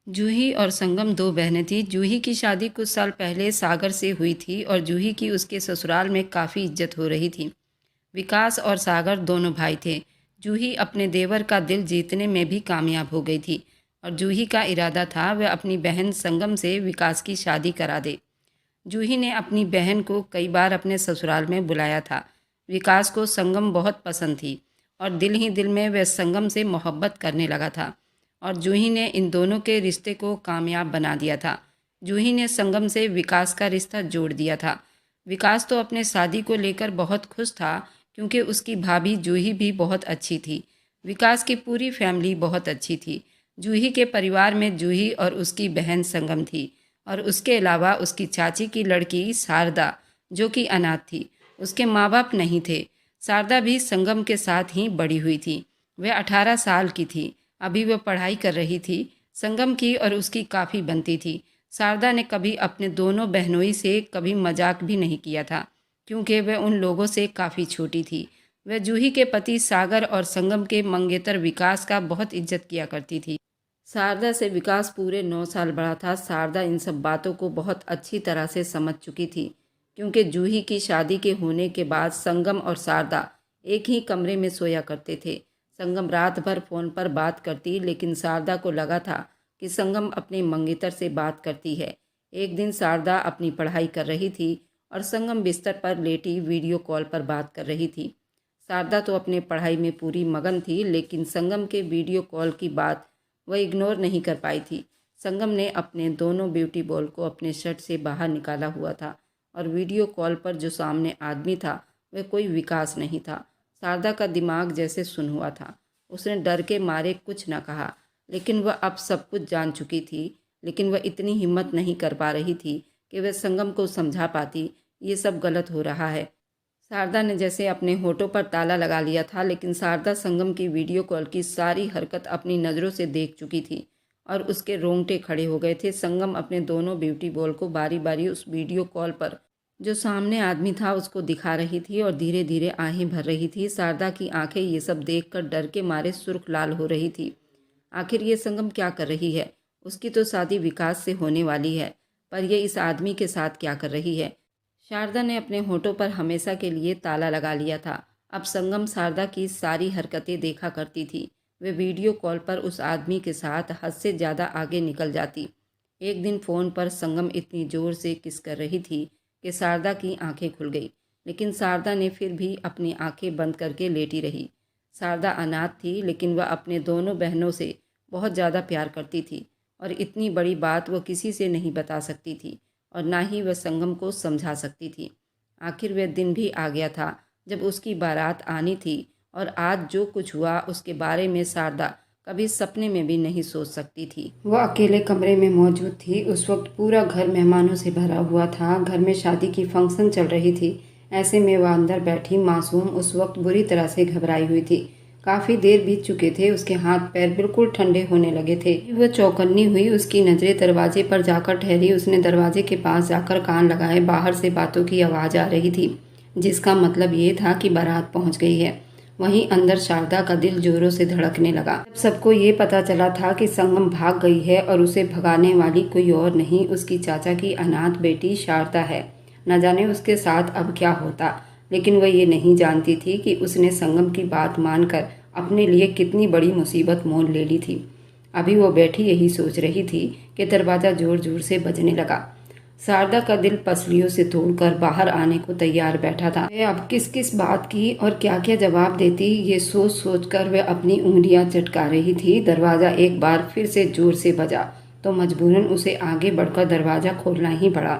जूही और संगम दो बहनें थीं। जूही की शादी कुछ साल पहले सागर से हुई थी और जूही की उसके ससुराल में काफ़ी इज्जत हो रही थी। विकास और सागर दोनों भाई थे। जूही अपने देवर का दिल जीतने में भी कामयाब हो गई थी और जूही का इरादा था वह अपनी बहन संगम से विकास की शादी करा दे। जूही ने अपनी बहन को कई बार अपने ससुराल में बुलाया था। विकास को संगम बहुत पसंद थी और दिल ही दिल में वह संगम से मोहब्बत करने लगा था और जूही ने इन दोनों के रिश्ते को कामयाब बना दिया था। जूही ने संगम से विकास का रिश्ता जोड़ दिया था। विकास तो अपने शादी को लेकर बहुत खुश था क्योंकि उसकी भाभी जूही भी बहुत अच्छी थी। विकास की पूरी फैमिली बहुत अच्छी थी। जूही के परिवार में जूही और उसकी बहन संगम थी और उसके अलावा उसकी चाची की लड़की शारदा, जो कि अनाथ थी। उसके माँ बाप नहीं थे। शारदा भी संगम के साथ ही बड़ी हुई थी। वह 18 साल की थी। अभी वह पढ़ाई कर रही थी। संगम की और उसकी काफ़ी बनती थी। शारदा ने कभी अपने दोनों बहनोई से कभी मजाक भी नहीं किया था क्योंकि वह उन लोगों से काफ़ी छोटी थी। वह जूही के पति सागर और संगम के मंगेतर विकास का बहुत इज्जत किया करती थी। शारदा से विकास पूरे 9 साल बड़ा था। शारदा इन सब बातों को बहुत अच्छी तरह से समझ चुकी थी क्योंकि जूही की शादी के होने के बाद संगम और शारदा एक ही कमरे में सोया करते थे। संगम रात भर फ़ोन पर बात करती लेकिन शारदा को लगा था कि संगम अपने मंगेतर से बात करती है। एक दिन शारदा अपनी पढ़ाई कर रही थी और संगम बिस्तर पर लेटी वीडियो कॉल पर बात कर रही थी। शारदा तो अपने पढ़ाई में पूरी मगन थी लेकिन संगम के वीडियो कॉल की बात वह इग्नोर नहीं कर पाई थी। संगम ने अपने दोनों ब्यूटी बॉल को अपने शर्ट से बाहर निकाला हुआ था और वीडियो कॉल पर जो सामने आदमी था वह कोई विकास नहीं था। शारदा का दिमाग जैसे सुन हुआ था। उसने डर के मारे कुछ न कहा लेकिन वह अब सब कुछ जान चुकी थी। लेकिन वह इतनी हिम्मत नहीं कर पा रही थी कि वह संगम को समझा पाती ये सब गलत हो रहा है। शारदा ने जैसे अपने होठों पर ताला लगा लिया था लेकिन शारदा संगम की वीडियो कॉल की सारी हरकत अपनी नज़रों से देख चुकी थी और उसके रोंगटे खड़े हो गए थे। संगम अपने दोनों ब्यूटी बॉल को बारी बारी उस वीडियो कॉल पर जो सामने आदमी था उसको दिखा रही थी और धीरे धीरे आहें भर रही थी। शारदा की आंखें ये सब देखकर डर के मारे सुर्ख लाल हो रही थी। आखिर ये संगम क्या कर रही है? उसकी तो शादी विकास से होने वाली है, पर यह इस आदमी के साथ क्या कर रही है? शारदा ने अपने होठों पर हमेशा के लिए ताला लगा लिया था। अब संगम शारदा की सारी हरकतें देखा करती थी। वे वीडियो कॉल पर उस आदमी के साथ हद से ज़्यादा आगे निकल जाती। एक दिन फ़ोन पर संगम इतनी ज़ोर से किस कर रही थी कि शारदा की आंखें खुल गई, लेकिन शारदा ने फिर भी अपनी आंखें बंद करके लेटी रही। शारदा अनाथ थी लेकिन वह अपने दोनों बहनों से बहुत ज़्यादा प्यार करती थी और इतनी बड़ी बात वह किसी से नहीं बता सकती थी और ना ही वह संगम को समझा सकती थी। आखिर वह दिन भी आ गया था जब उसकी बारात आनी थी और आज जो कुछ हुआ उसके बारे में शारदा कभी सपने में भी नहीं सोच सकती थी। वह अकेले कमरे में मौजूद थी। उस वक्त पूरा घर मेहमानों से भरा हुआ था। घर में शादी की फंक्शन चल रही थी। ऐसे में वह अंदर बैठी मासूम उस वक्त बुरी तरह से घबराई हुई थी। काफ़ी देर बीत चुके थे। उसके हाथ पैर बिल्कुल ठंडे होने लगे थे। वह चौकन्नी हुई। उसकी नज़रें दरवाजे पर जाकर ठहरी। उसने दरवाजे के पास जाकर कान लगाए। बाहर से बातों की आवाज़ आ रही थी जिसका मतलब ये था कि बारात पहुंच गई है। वहीं अंदर शारदा का दिल जोरों से धड़कने लगा। जब सबको ये पता चला था कि संगम भाग गई है और उसे भगाने वाली कोई और नहीं उसकी चाचा की अनाथ बेटी शारदा है। न जाने उसके साथ अब क्या होता, लेकिन वह ये नहीं जानती थी कि उसने संगम की बात मानकर अपने लिए कितनी बड़ी मुसीबत मोल ले ली थी। अभी वो बैठी यही सोच रही थी कि दरवाज़ा जोर जोर से बजने लगा। शारदा का दिल पसलियों से तोड़कर बाहर आने को तैयार बैठा था। वह अब किस किस बात की और क्या क्या जवाब देती ये सोच सोच कर वह अपनी उंगलियां चटका रही थी। दरवाज़ा एक बार फिर से जोर से बजा तो मजबूरन उसे आगे बढ़कर दरवाज़ा खोलना ही पड़ा।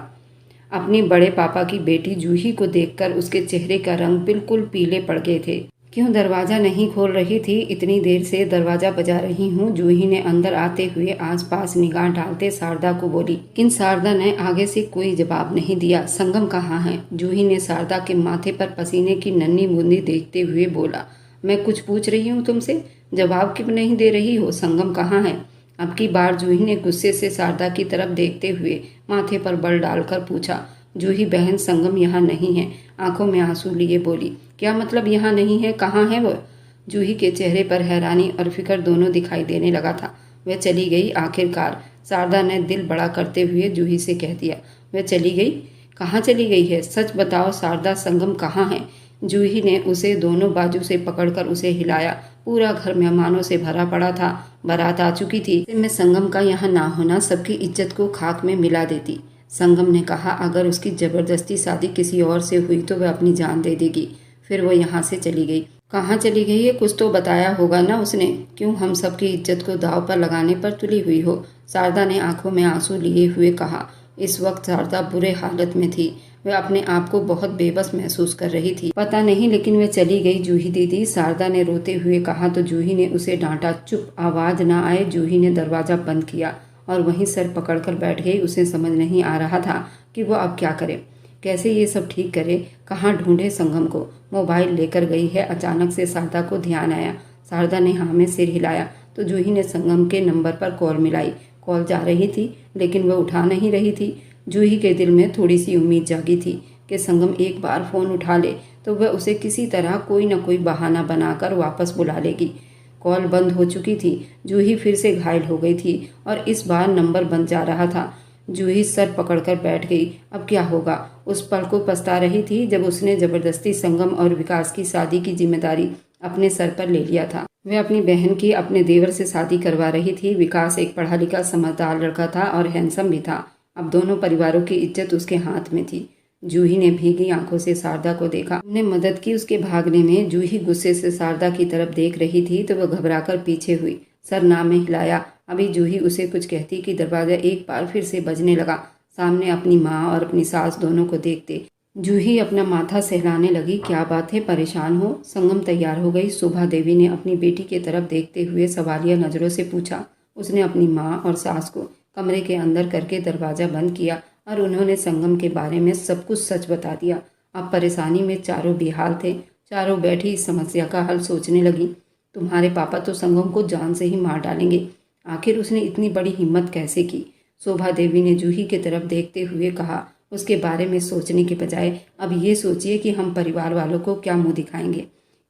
अपनी बड़े पापा की बेटी जूही को देखकर उसके चेहरे का रंग बिल्कुल पीले पड़ गए थे। क्यों दरवाज़ा नहीं खोल रही थी? इतनी देर से दरवाज़ा बजा रही हूँ। जूही ने अंदर आते हुए आसपास निगाह डालते शारदा को बोली, लेकिन शारदा ने आगे से कोई जवाब नहीं दिया। संगम कहाँ है? जूही ने शारदा के माथे पर पसीने की नन्ही बूंदी देखते हुए बोला, मैं कुछ पूछ रही हूँ तुमसे, जवाब क्यों नहीं दे रही हो? संगम कहाँ है? अब की बार जूही ने गुस्से से शारदा की तरफ देखते हुए माथे पर बल डालकर पूछा। जूही बहन, संगम यहाँ नहीं है। आंखों में आंसू लिए बोली, क्या मतलब यहाँ नहीं है? कहाँ है वह? जूही के चेहरे पर हैरानी और फिक्र दोनों दिखाई देने लगा था। वह चली गई आखिरकार। शारदा ने दिल बड़ा करते हुए जूही से कह दिया। वह चली गई? कहाँ चली गई है? सच बताओ शारदा, संगम कहाँ है? जूही ने उसे दोनों बाजू से पकड़कर उसे हिलाया। पूरा घर मेहमानों से भरा पड़ा था। बारात आ चुकी थी। ऐसे में संगम का यहाँ ना होना सबकी इज्जत को खाक में मिला देती। संगम ने कहा, अगर उसकी जबरदस्ती शादी किसी और से हुई तो वह अपनी जान दे देगी। फिर वो यहाँ से चली गई। कहाँ चली गई है? कुछ तो बताया होगा ना उसने। क्यों हम सबकी इज्जत को दाव पर लगाने पर तुली हुई हो? शारदा ने आंखों में आंसू लिए हुए कहा। इस वक्त शारदा बुरे हालत में थी। वह अपने आप को बहुत बेबस महसूस कर रही थी। पता नहीं, लेकिन वह चली गई जूही दीदी, शारदा ने रोते हुए कहा तो जूही ने उसे डांटा। चुप, आवाज ना आए। जूही ने दरवाजा बंद किया और वहीं सर पकड़कर बैठ गई। उसे समझ नहीं आ रहा था कि वह अब क्या करे, कैसे ये सब ठीक करे, कहाँ ढूंढे संगम को। मोबाइल लेकर गई है। अचानक से शारदा को ध्यान आया। शारदा ने हाँ में सिर हिलाया तो जूही ने संगम के नंबर पर कॉल मिलाई। कॉल जा रही थी लेकिन वह उठा नहीं रही थी। जूही के दिल में थोड़ी सी उम्मीद जागी थी कि संगम एक बार फ़ोन उठा ले तो वह उसे किसी तरह कोई न कोई बहाना बनाकर वापस बुला लेगी। कॉल बंद हो चुकी थी। जूही फिर से घायल हो गई थी और इस बार नंबर बंद जा रहा था। जूही सर पकड़कर बैठ गई। अब क्या होगा? उस पल को पछता रही थी जब उसने जबरदस्ती संगम और विकास की शादी की जिम्मेदारी अपने सर पर ले लिया था। वह अपनी बहन की अपने देवर से शादी करवा रही थी। विकास एक पढ़ा लिखा समझदार लड़का था और हैंडसम भी था। अब दोनों परिवारों की इज्जत उसके हाथ में थी। जूही ने भीगी आंखों से शारदा को देखा। उन्हें मदद की उसके भागने में। जूही गुस्से से शारदा की तरफ देख रही थी तो वह घबराकर पीछे हुई। सर ना में हिलाया। अभी जूही उसे कुछ कहती कि दरवाजा एक बार फिर से बजने लगा। सामने अपनी माँ और अपनी सास दोनों को देखते जूही अपना माथा सहलाने लगी। क्या बात है, परेशान हो? संगम तैयार हो गई? शोभा देवी ने अपनी बेटी की तरफ देखते हुए सवालिया नजरों से पूछा। उसने अपनी माँ और सास को कमरे के अंदर करके दरवाजा बंद किया और उन्होंने संगम के बारे में सब कुछ सच बता दिया। अब परेशानी में चारों बेहाल थे। चारों बैठी इस समस्या का हल सोचने लगी। तुम्हारे पापा तो संगम को जान से ही मार डालेंगे। आखिर उसने इतनी बड़ी हिम्मत कैसे की? शोभा देवी ने जूही की तरफ देखते हुए कहा। उसके बारे में सोचने के बजाय अब ये सोचिए कि हम परिवार वालों को क्या मुंह दिखाएंगे,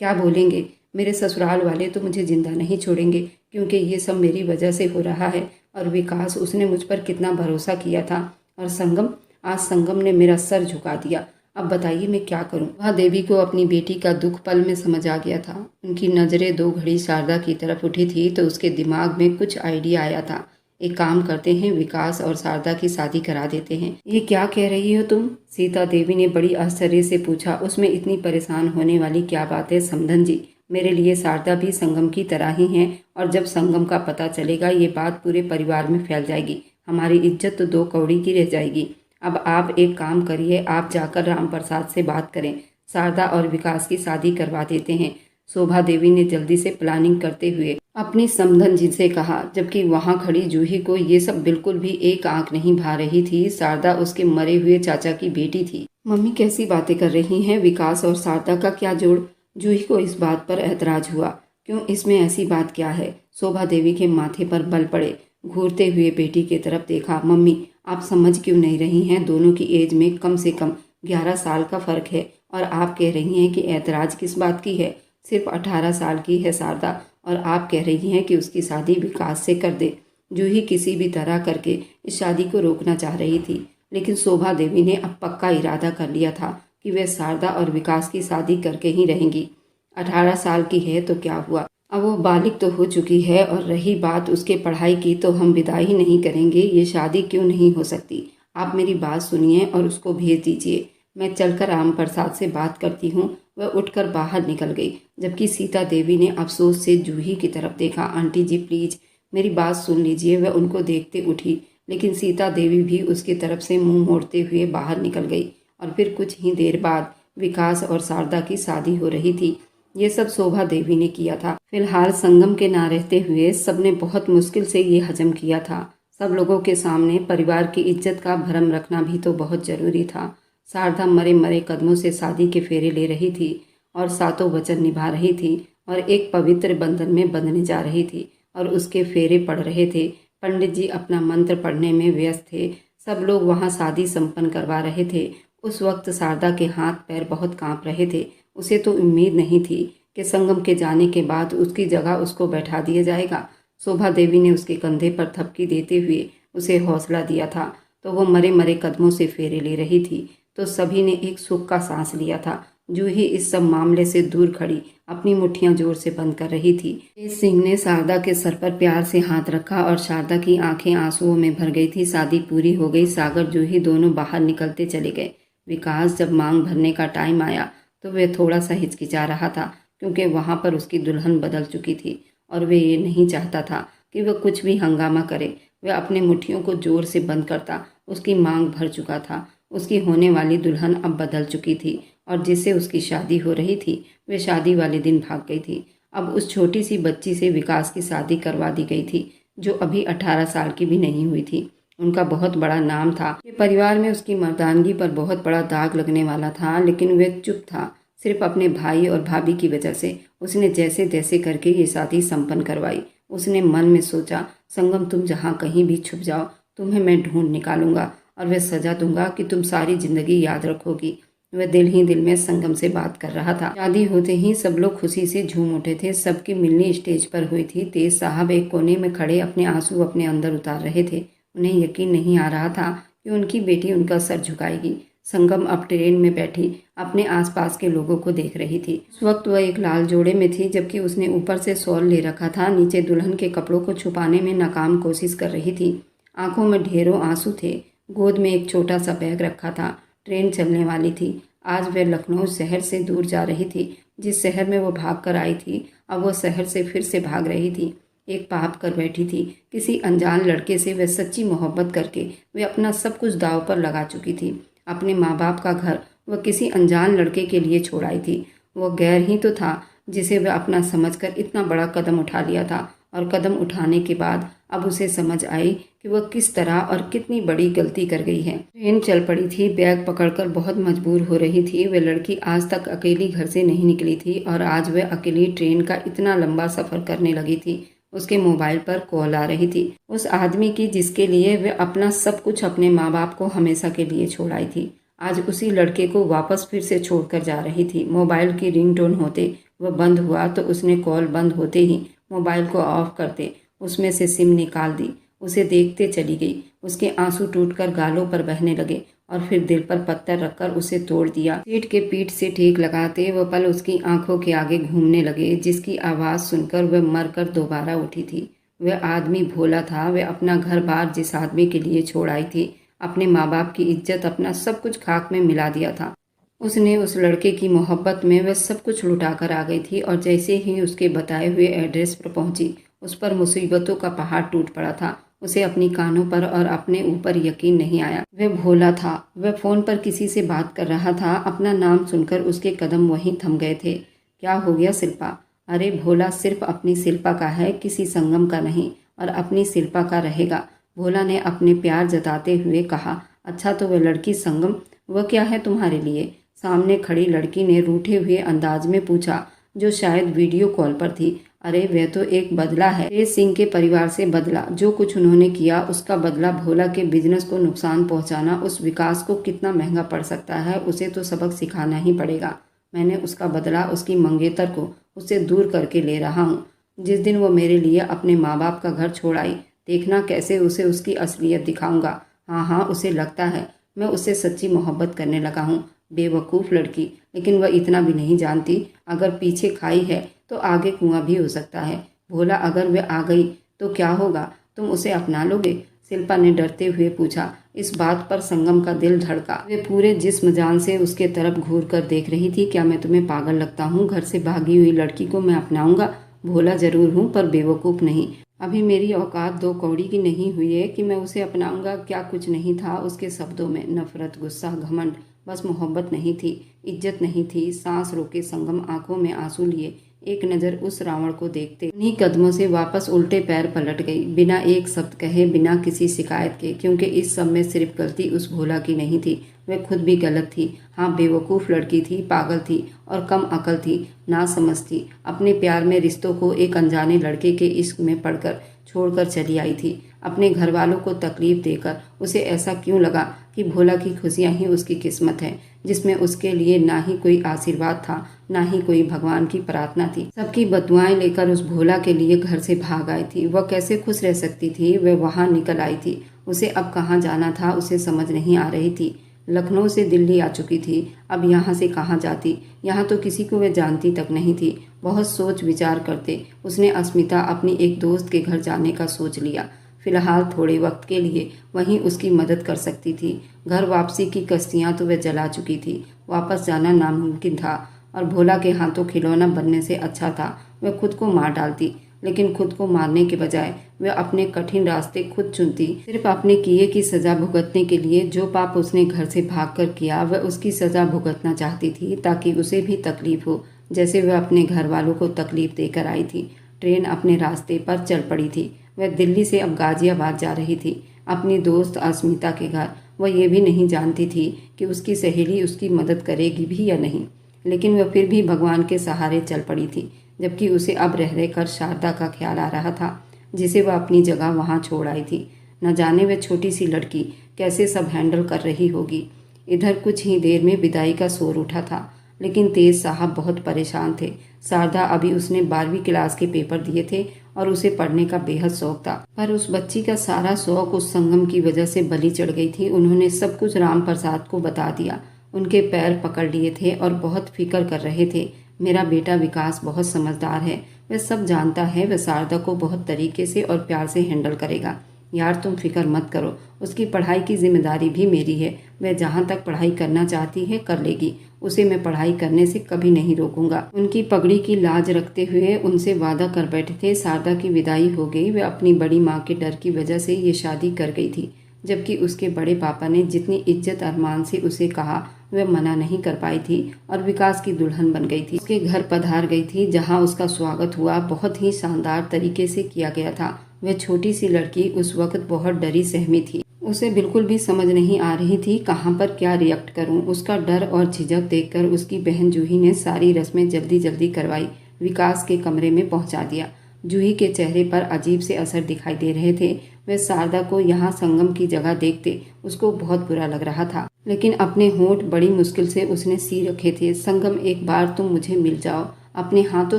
क्या बोलेंगे। मेरे ससुराल वाले तो मुझे जिंदा नहीं छोड़ेंगे क्योंकि ये सब मेरी वजह से हो रहा है। और विकास, उसने मुझ पर कितना भरोसा किया था। और संगम, आज संगम ने मेरा सर झुका दिया। अब बताइए मैं क्या करूं? वह देवी को अपनी बेटी का दुख पल में समझ आ गया था। उनकी नज़रें दो घड़ी शारदा की तरफ उठी थी तो उसके दिमाग में कुछ आइडिया आया था। एक काम करते हैं, विकास और शारदा की शादी करा देते हैं। ये क्या कह रही हो तुम? सीता देवी ने बड़ी आश्चर्य से पूछा। उसमें इतनी परेशान होने वाली क्या बात है समधन जी? मेरे लिए शारदा भी संगम की तरह ही है और जब संगम का पता चलेगा ये बात पूरे परिवार में फैल जाएगी। हमारी इज्जत तो दो कौड़ी की रह जाएगी। अब आप एक काम करिए, आप जाकर राम प्रसाद से बात करें। शारदा और विकास की शादी करवा देते हैं। शोभा देवी ने जल्दी से प्लानिंग करते हुए अपनी समधन जी से कहा, जबकि वहां खड़ी जूही को ये सब बिल्कुल भी एक आंख नहीं भा रही थी। शारदा उसके मरे हुए चाचा की बेटी थी। मम्मी कैसी बातें कर रही हैं? विकास और शारदा का क्या जोड़? जूही को इस बात पर ऐतराज हुआ। क्यों, इसमें ऐसी बात क्या है? शोभा देवी के माथे पर बल पड़े। घूरते हुए बेटी की तरफ देखा। मम्मी, आप समझ क्यों नहीं रही हैं? दोनों की एज में कम से कम 11 साल का फर्क है और आप कह रही हैं कि ऐतराज किस बात की है? सिर्फ 18 साल की है शारदा और आप कह रही हैं कि उसकी शादी विकास से कर दे। जूही किसी भी तरह करके इस शादी को रोकना चाह रही थी, लेकिन शोभा देवी ने अब पक्का इरादा कर लिया था कि वे शारदा और विकास की शादी करके ही रहेंगी। 18 साल की है तो क्या हुआ, अब वो बालिग तो हो चुकी है। और रही बात उसके पढ़ाई की, तो हम विदा ही नहीं करेंगे। ये शादी क्यों नहीं हो सकती? आप मेरी बात सुनिए और उसको भेज दीजिए। मैं चलकर राम प्रसाद से बात करती हूँ। वह उठकर बाहर निकल गई, जबकि सीता देवी ने अफसोस से जूही की तरफ देखा। आंटी जी प्लीज मेरी बात सुन लीजिए। वह उनको देखते उठी, लेकिन सीता देवी भी उसकी तरफ से मुंह मोड़ते हुए बाहर निकल गई। और फिर कुछ ही देर बाद विकास और शारदा की शादी हो रही थी। ये सब शोभा देवी ने किया था। फिलहाल संगम के ना रहते हुए सबने बहुत मुश्किल से ये हजम किया था। सब लोगों के सामने परिवार की इज्जत का भरम रखना भी तो बहुत जरूरी था। शारदा मरे मरे कदमों से शादी के फेरे ले रही थी और सातों वचन निभा रही थी और एक पवित्र बंधन में बंधने जा रही थी और उसके फेरे पड़ रहे थे। पंडित जी अपना मंत्र पढ़ने में व्यस्त थे। सब लोग वहाँ शादी संपन्न करवा रहे थे। उस वक्त शारदा के हाथ पैर बहुत कांप रहे थे। उसे तो उम्मीद नहीं थी कि संगम के जाने के बाद उसकी जगह उसको बैठा दिया जाएगा। शोभा देवी ने उसके कंधे पर थपकी देते हुए उसे हौसला दिया था तो वो मरे मरे कदमों से फेरे ले रही थी, तो सभी ने एक सुख का सांस लिया था। जूही इस सब मामले से दूर खड़ी अपनी मुट्ठियां जोर से बंद कर रही थी। तेज सिंह ने शारदा के सर पर प्यार से हाथ रखा और शारदा की आंखें आंसुओं में भर गई थी। शादी पूरी हो गई। सागर जूही दोनों बाहर निकलते चले गए। विकास जब मांग भरने का टाइम आया तो वह थोड़ा सा हिचकिचा रहा था, क्योंकि वहां पर उसकी दुल्हन बदल चुकी थी और वे ये नहीं चाहता था कि वह कुछ भी हंगामा करे। वह अपनी मुट्ठियों को जोर से बंद करता। उसकी मांग भर चुका था। उसकी होने वाली दुल्हन अब बदल चुकी थी और जिससे उसकी शादी हो रही थी वे शादी वाले दिन भाग गई थी। अब उस छोटी सी बच्ची से विकास की शादी करवा दी गई थी, जो अभी 18 साल की भी नहीं हुई थी। उनका बहुत बड़ा नाम था कि परिवार में उसकी मर्दानगी पर बहुत बड़ा दाग लगने वाला था, लेकिन वह चुप था। सिर्फ अपने भाई और भाभी की वजह से उसने जैसे तैसे करके ये शादी संपन्न करवाई। उसने मन में सोचा, संगम तुम जहाँ कहीं भी छुप जाओ, तुम्हें मैं ढूंढ निकालूंगा और वह सजा दूंगा कि तुम सारी जिंदगी याद रखोगी। वह दिल ही दिल में संगम से बात कर रहा था। शादी होते ही सब लोग खुशी से झूम उठे थे। सबकी मिलनी स्टेज पर हुई थी। तेज साहब एक कोने में खड़े अपने आंसू अपने अंदर उतार रहे थे। उन्हें यकीन नहीं आ रहा था कि उनकी बेटी उनका सर झुकाएगी। संगम अब ट्रेन में बैठी अपने आसपास के लोगों को देख रही थी। उस वक्त वह एक लाल जोड़े में थी, जबकि उसने ऊपर से शॉल ले रखा था। नीचे दुल्हन के कपड़ों को छुपाने में नाकाम कोशिश कर रही थी। आंखों में ढेरों आंसू थे। गोद में एक छोटा सा बैग रखा था। ट्रेन चलने वाली थी। आज वह लखनऊ शहर से दूर जा रही थी। जिस शहर में वो भाग कर आई थी, अब वो शहर से फिर से भाग रही थी। एक पाप कर बैठी थी। किसी अनजान लड़के से वह सच्ची मोहब्बत करके वे अपना सब कुछ दांव पर लगा चुकी थी। अपने माँ बाप का घर वह किसी अनजान लड़के के लिए छोड़ आई थी। वह गैर ही तो था जिसे वह अपना समझकर इतना बड़ा कदम उठा लिया था, और कदम उठाने के बाद अब उसे समझ आई कि वह किस तरह और कितनी बड़ी गलती कर गई है। ट्रेन चल पड़ी थी। बैग पकड़कर बहुत मजबूर हो रही थी। वह लड़की आज तक अकेली घर से नहीं निकली थी और आज वह अकेली ट्रेन का इतना लंबा सफ़र करने लगी थी। उसके मोबाइल पर कॉल आ रही थी, उस आदमी की जिसके लिए वह अपना सब कुछ अपने माँ बाप को हमेशा के लिए छोड़ आई थी। आज उसी लड़के को वापस फिर से छोड़कर जा रही थी। मोबाइल की रिंगटोन होते वह बंद हुआ तो उसने कॉल बंद होते ही मोबाइल को ऑफ करते उसमें से सिम निकाल दी। उसे देखते चली गई। उसके आंसू टूटकर गालों पर बहने लगे और फिर दिल पर पत्थर रखकर उसे तोड़ दिया। सीट के पीठ से ठीक लगाते वह पल उसकी आंखों के आगे घूमने लगे, जिसकी आवाज़ सुनकर वह मरकर दोबारा उठी थी। वह आदमी भोला था। वह अपना घर बार जिस आदमी के लिए छोड़ आई थी, अपने माँ बाप की इज्जत, अपना सब कुछ खाक में मिला दिया था। उसने उस लड़के की मोहब्बत में वह सब कुछ लुटा कर आ गई थी, और जैसे ही उसके बताए हुए एड्रेस पर पहुंची, उस पर मुसीबतों का पहाड़ टूट पड़ा था। उसे अपनी कानों पर और अपने ऊपर यकीन नहीं आया। वह भोला था। वह फ़ोन पर किसी से बात कर रहा था। अपना नाम सुनकर उसके कदम वहीं थम गए थे। क्या हो गया शिल्पा? अरे भोला सिर्फ अपनी शिल्पा का है, किसी संगम का नहीं, और अपनी शिल्पा का रहेगा। भोला ने अपने प्यार जताते हुए कहा। अच्छा तो वह लड़की संगम, वह क्या है तुम्हारे लिए? सामने खड़ी लड़की ने रूठे हुए अंदाज में पूछा, जो शायद वीडियो कॉल पर थी। अरे वह तो एक बदला है, तेज सिंह के परिवार से बदला। जो कुछ उन्होंने किया उसका बदला। भोला के बिजनेस को नुकसान पहुंचाना उस विकास को कितना महंगा पड़ सकता है, उसे तो सबक सिखाना ही पड़ेगा। मैंने उसका बदला उसकी मंगेतर को उससे दूर करके ले रहा हूँ। जिस दिन वो मेरे लिए अपने माँ बाप का घर छोड़ आई, देखना कैसे उसे उसकी असलियत दिखाऊंगा। हाँ हाँ, उसे लगता है मैं उससे सच्ची मोहब्बत करने लगा हूँ। बेवकूफ़ लड़की, लेकिन वह इतना भी नहीं जानती, अगर पीछे खाई है तो आगे कुआं भी हो सकता है। भोला, अगर वह आ गई तो क्या होगा? तुम उसे अपना लोगे? शिल्पा ने डरते हुए पूछा। इस बात पर संगम का दिल धड़का। वे पूरे जिस्म जान से उसके तरफ घूर कर देख रही थी। क्या मैं तुम्हें पागल लगता हूँ? घर से भागी हुई लड़की को मैं अपनाऊंगा? भोला जरूर हूँ, पर बेवकूफ़ नहीं। अभी मेरी औकात 2 कौड़ी की नहीं हुई है कि मैं उसे अपनाऊंगा। क्या कुछ नहीं था उसके शब्दों में? नफरत, गुस्सा, घमंड, बस मोहब्बत नहीं थी, इज्जत नहीं थी। सांस रोके संगम आंखों में आंसू लिए एक नज़र उस रावण को देखते उन्हीं कदमों से वापस उल्टे पैर पलट गई, बिना एक शब्द कहे, बिना किसी शिकायत के। क्योंकि इस सब में सिर्फ गलती उस भोला की नहीं थी, वह खुद भी गलत थी। हाँ, बेवकूफ़ लड़की थी, पागल थी और कम अकल थी, नासमझ थी। अपने प्यार में रिश्तों को एक अनजाने लड़के के इश्क में पड़कर छोड़कर चली आई थी। अपने घर वालों को तकलीफ देकर उसे ऐसा क्यों लगा कि भोला की खुशियां ही उसकी किस्मत है, जिसमें उसके लिए ना ही कोई आशीर्वाद था, ना ही कोई भगवान की प्रार्थना थी। सबकी बदुआएं लेकर उस भोला के लिए घर से भाग आई थी। वह कैसे खुश रह सकती थी? वह वहां निकल आई थी। उसे अब कहाँ जाना था उसे समझ नहीं आ रही थी। लखनऊ से दिल्ली आ चुकी थी, अब यहाँ से कहाँ जाती? यहाँ तो किसी को वह जानती तक नहीं थी। बहुत सोच विचार करते उसने अस्मिता अपनी एक दोस्त के घर जाने का सोच लिया। फिलहाल थोड़े वक्त के लिए वहीं उसकी मदद कर सकती थी। घर वापसी की कश्तियाँ तो वह जला चुकी थी, वापस जाना नामुमकिन था और भोला के हाथों खिलौना बनने से अच्छा था वह खुद को मार डालती। लेकिन खुद को मारने के बजाय वह अपने कठिन रास्ते खुद चुनती। सिर्फ अपने किए की सजा भुगतने के लिए। जो पाप उसने घर से भागकर किया वह उसकी सजा भुगतना चाहती थी, ताकि उसे भी तकलीफ हो जैसे वह अपने घर वालों को तकलीफ देकर आई थी। ट्रेन अपने रास्ते पर चल पड़ी थी। वह दिल्ली से अब गाजियाबाद जा रही थी, अपनी दोस्त अस्मिता के घर। वह ये भी नहीं जानती थी कि उसकी सहेली उसकी मदद करेगी भी या नहीं, लेकिन वह फिर भी भगवान के सहारे चल पड़ी थी। जबकि उसे अब रह रहकर शारदा का ख्याल आ रहा था, जिसे वह अपनी जगह वहां छोड़ आई थी। न जाने वह छोटी सी लड़की कैसे सब हैंडल कर रही होगी। इधर कुछ ही देर में विदाई का शोर उठा था, लेकिन तेज साहब बहुत परेशान थे। शारदा अभी उसने 12वीं क्लास के पेपर दिए थे और उसे पढ़ने का बेहद शौक था, पर उस बच्ची का सारा शौक उस संगम की वजह से बलि चढ़ गई थी। उन्होंने सब कुछ राम प्रसाद को बता दिया, उनके पैर पकड़ लिए थे और बहुत फिक्र कर रहे थे। मेरा बेटा विकास बहुत समझदार है, वह सब जानता है, वह शारदा को बहुत तरीके से और प्यार से हैंडल करेगा। यार तुम फिक्र मत करो, उसकी पढ़ाई की जिम्मेदारी भी मेरी है। वह जहाँ तक पढ़ाई करना चाहती है कर लेगी, उसे मैं पढ़ाई करने से कभी नहीं रोकूंगा। उनकी पगड़ी की लाज रखते हुए उनसे वादा कर बैठे थे। शारदा की विदाई हो गई। वह अपनी बड़ी माँ के डर की वजह से ये शादी कर गई थी, जबकि उसके बड़े पापा ने जितनी इज्जत अरमान से उसे कहा वह मना नहीं कर पाई थी और विकास की दुल्हन बन गई थी। उसके घर पधार गई थी, जहां उसका स्वागत हुआ। बहुत ही शानदार तरीके से किया गया था। वह छोटी सी लड़की उस वक्त बहुत डरी सहमी थी। उसे बिल्कुल भी समझ नहीं आ रही थी कहाँ पर क्या रिएक्ट करूं। उसका डर और झिझक देखकर उसकी बहन जूही ने सारी रस्में जल्दी जल्दी करवाई, विकास के कमरे में पहुंचा दिया। जूही के चेहरे पर अजीब से असर दिखाई दे रहे थे। वह शारदा को यहाँ संगम की जगह देखते उसको बहुत बुरा लग रहा था, लेकिन अपने होंठ बड़ी मुश्किल से उसने सी रखे थे। संगम, एक बार तुम मुझे मिल जाओ, अपने हाथों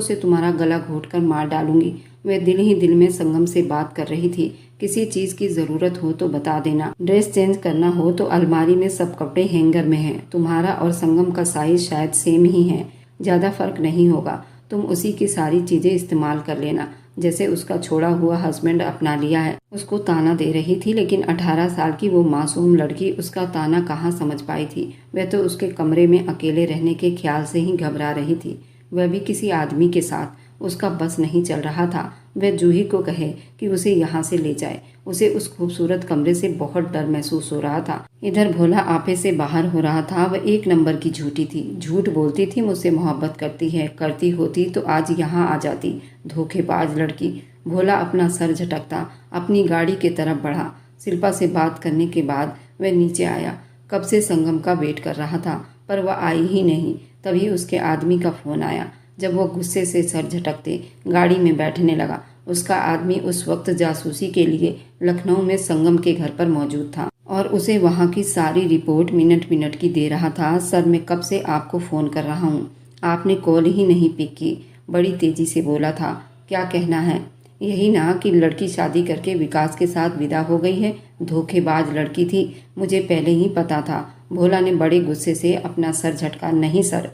से तुम्हारा गला घोंटकर मार डालूंगी। वह दिल ही दिल में संगम से बात कर रही थी। किसी चीज की जरूरत हो तो बता देना, ड्रेस चेंज करना हो तो अलमारी में सब कपड़े हैंगर में हैं। तुम्हारा और संगम का साइज शायद सेम ही है, ज्यादा फर्क नहीं होगा। तुम उसी की सारी चीजें इस्तेमाल कर लेना, जैसे उसका छोड़ा हुआ हस्बैंड अपना लिया है। उसको ताना दे रही थी, लेकिन 18 साल की वो मासूम लड़की उसका ताना कहाँ समझ पाई थी। वह तो उसके कमरे में अकेले रहने के ख्याल से ही घबरा रही थी, वह भी किसी आदमी के साथ। उसका बस नहीं चल रहा था। वह जूही को कहे कि उसे यहाँ से ले जाए। उसे उस खूबसूरत कमरे से बहुत डर महसूस हो रहा था। इधर भोला आपे से बाहर हो रहा था। वह एक नंबर की झूठी थी, झूठ बोलती थी मुझसे मोहब्बत करती है, करती होती तो आज यहाँ आ जाती। धोखेबाज लड़की। भोला अपना सर झटकता अपनी गाड़ी की तरफ बढ़ा। शिल्पा से बात करने के बाद वह नीचे आया। कब से संगम का वेट कर रहा था, पर वह आई ही नहीं। तभी उसके आदमी का फोन आया। जब वह गुस्से से सर झटकते गाड़ी में बैठने लगा, उसका आदमी उस वक्त जासूसी के लिए लखनऊ में संगम के घर पर मौजूद था और उसे वहां की सारी रिपोर्ट मिनट मिनट की दे रहा था। सर, मैं कब से आपको फ़ोन कर रहा हूँ, आपने कॉल ही नहीं पिक की। बड़ी तेजी से बोला था। क्या कहना है? यही ना कि लड़की शादी करके विकास के साथ विदा हो गई है। धोखेबाज लड़की थी, मुझे पहले ही पता था। भोला ने बड़े गुस्से से अपना सर झटका। नहीं सर,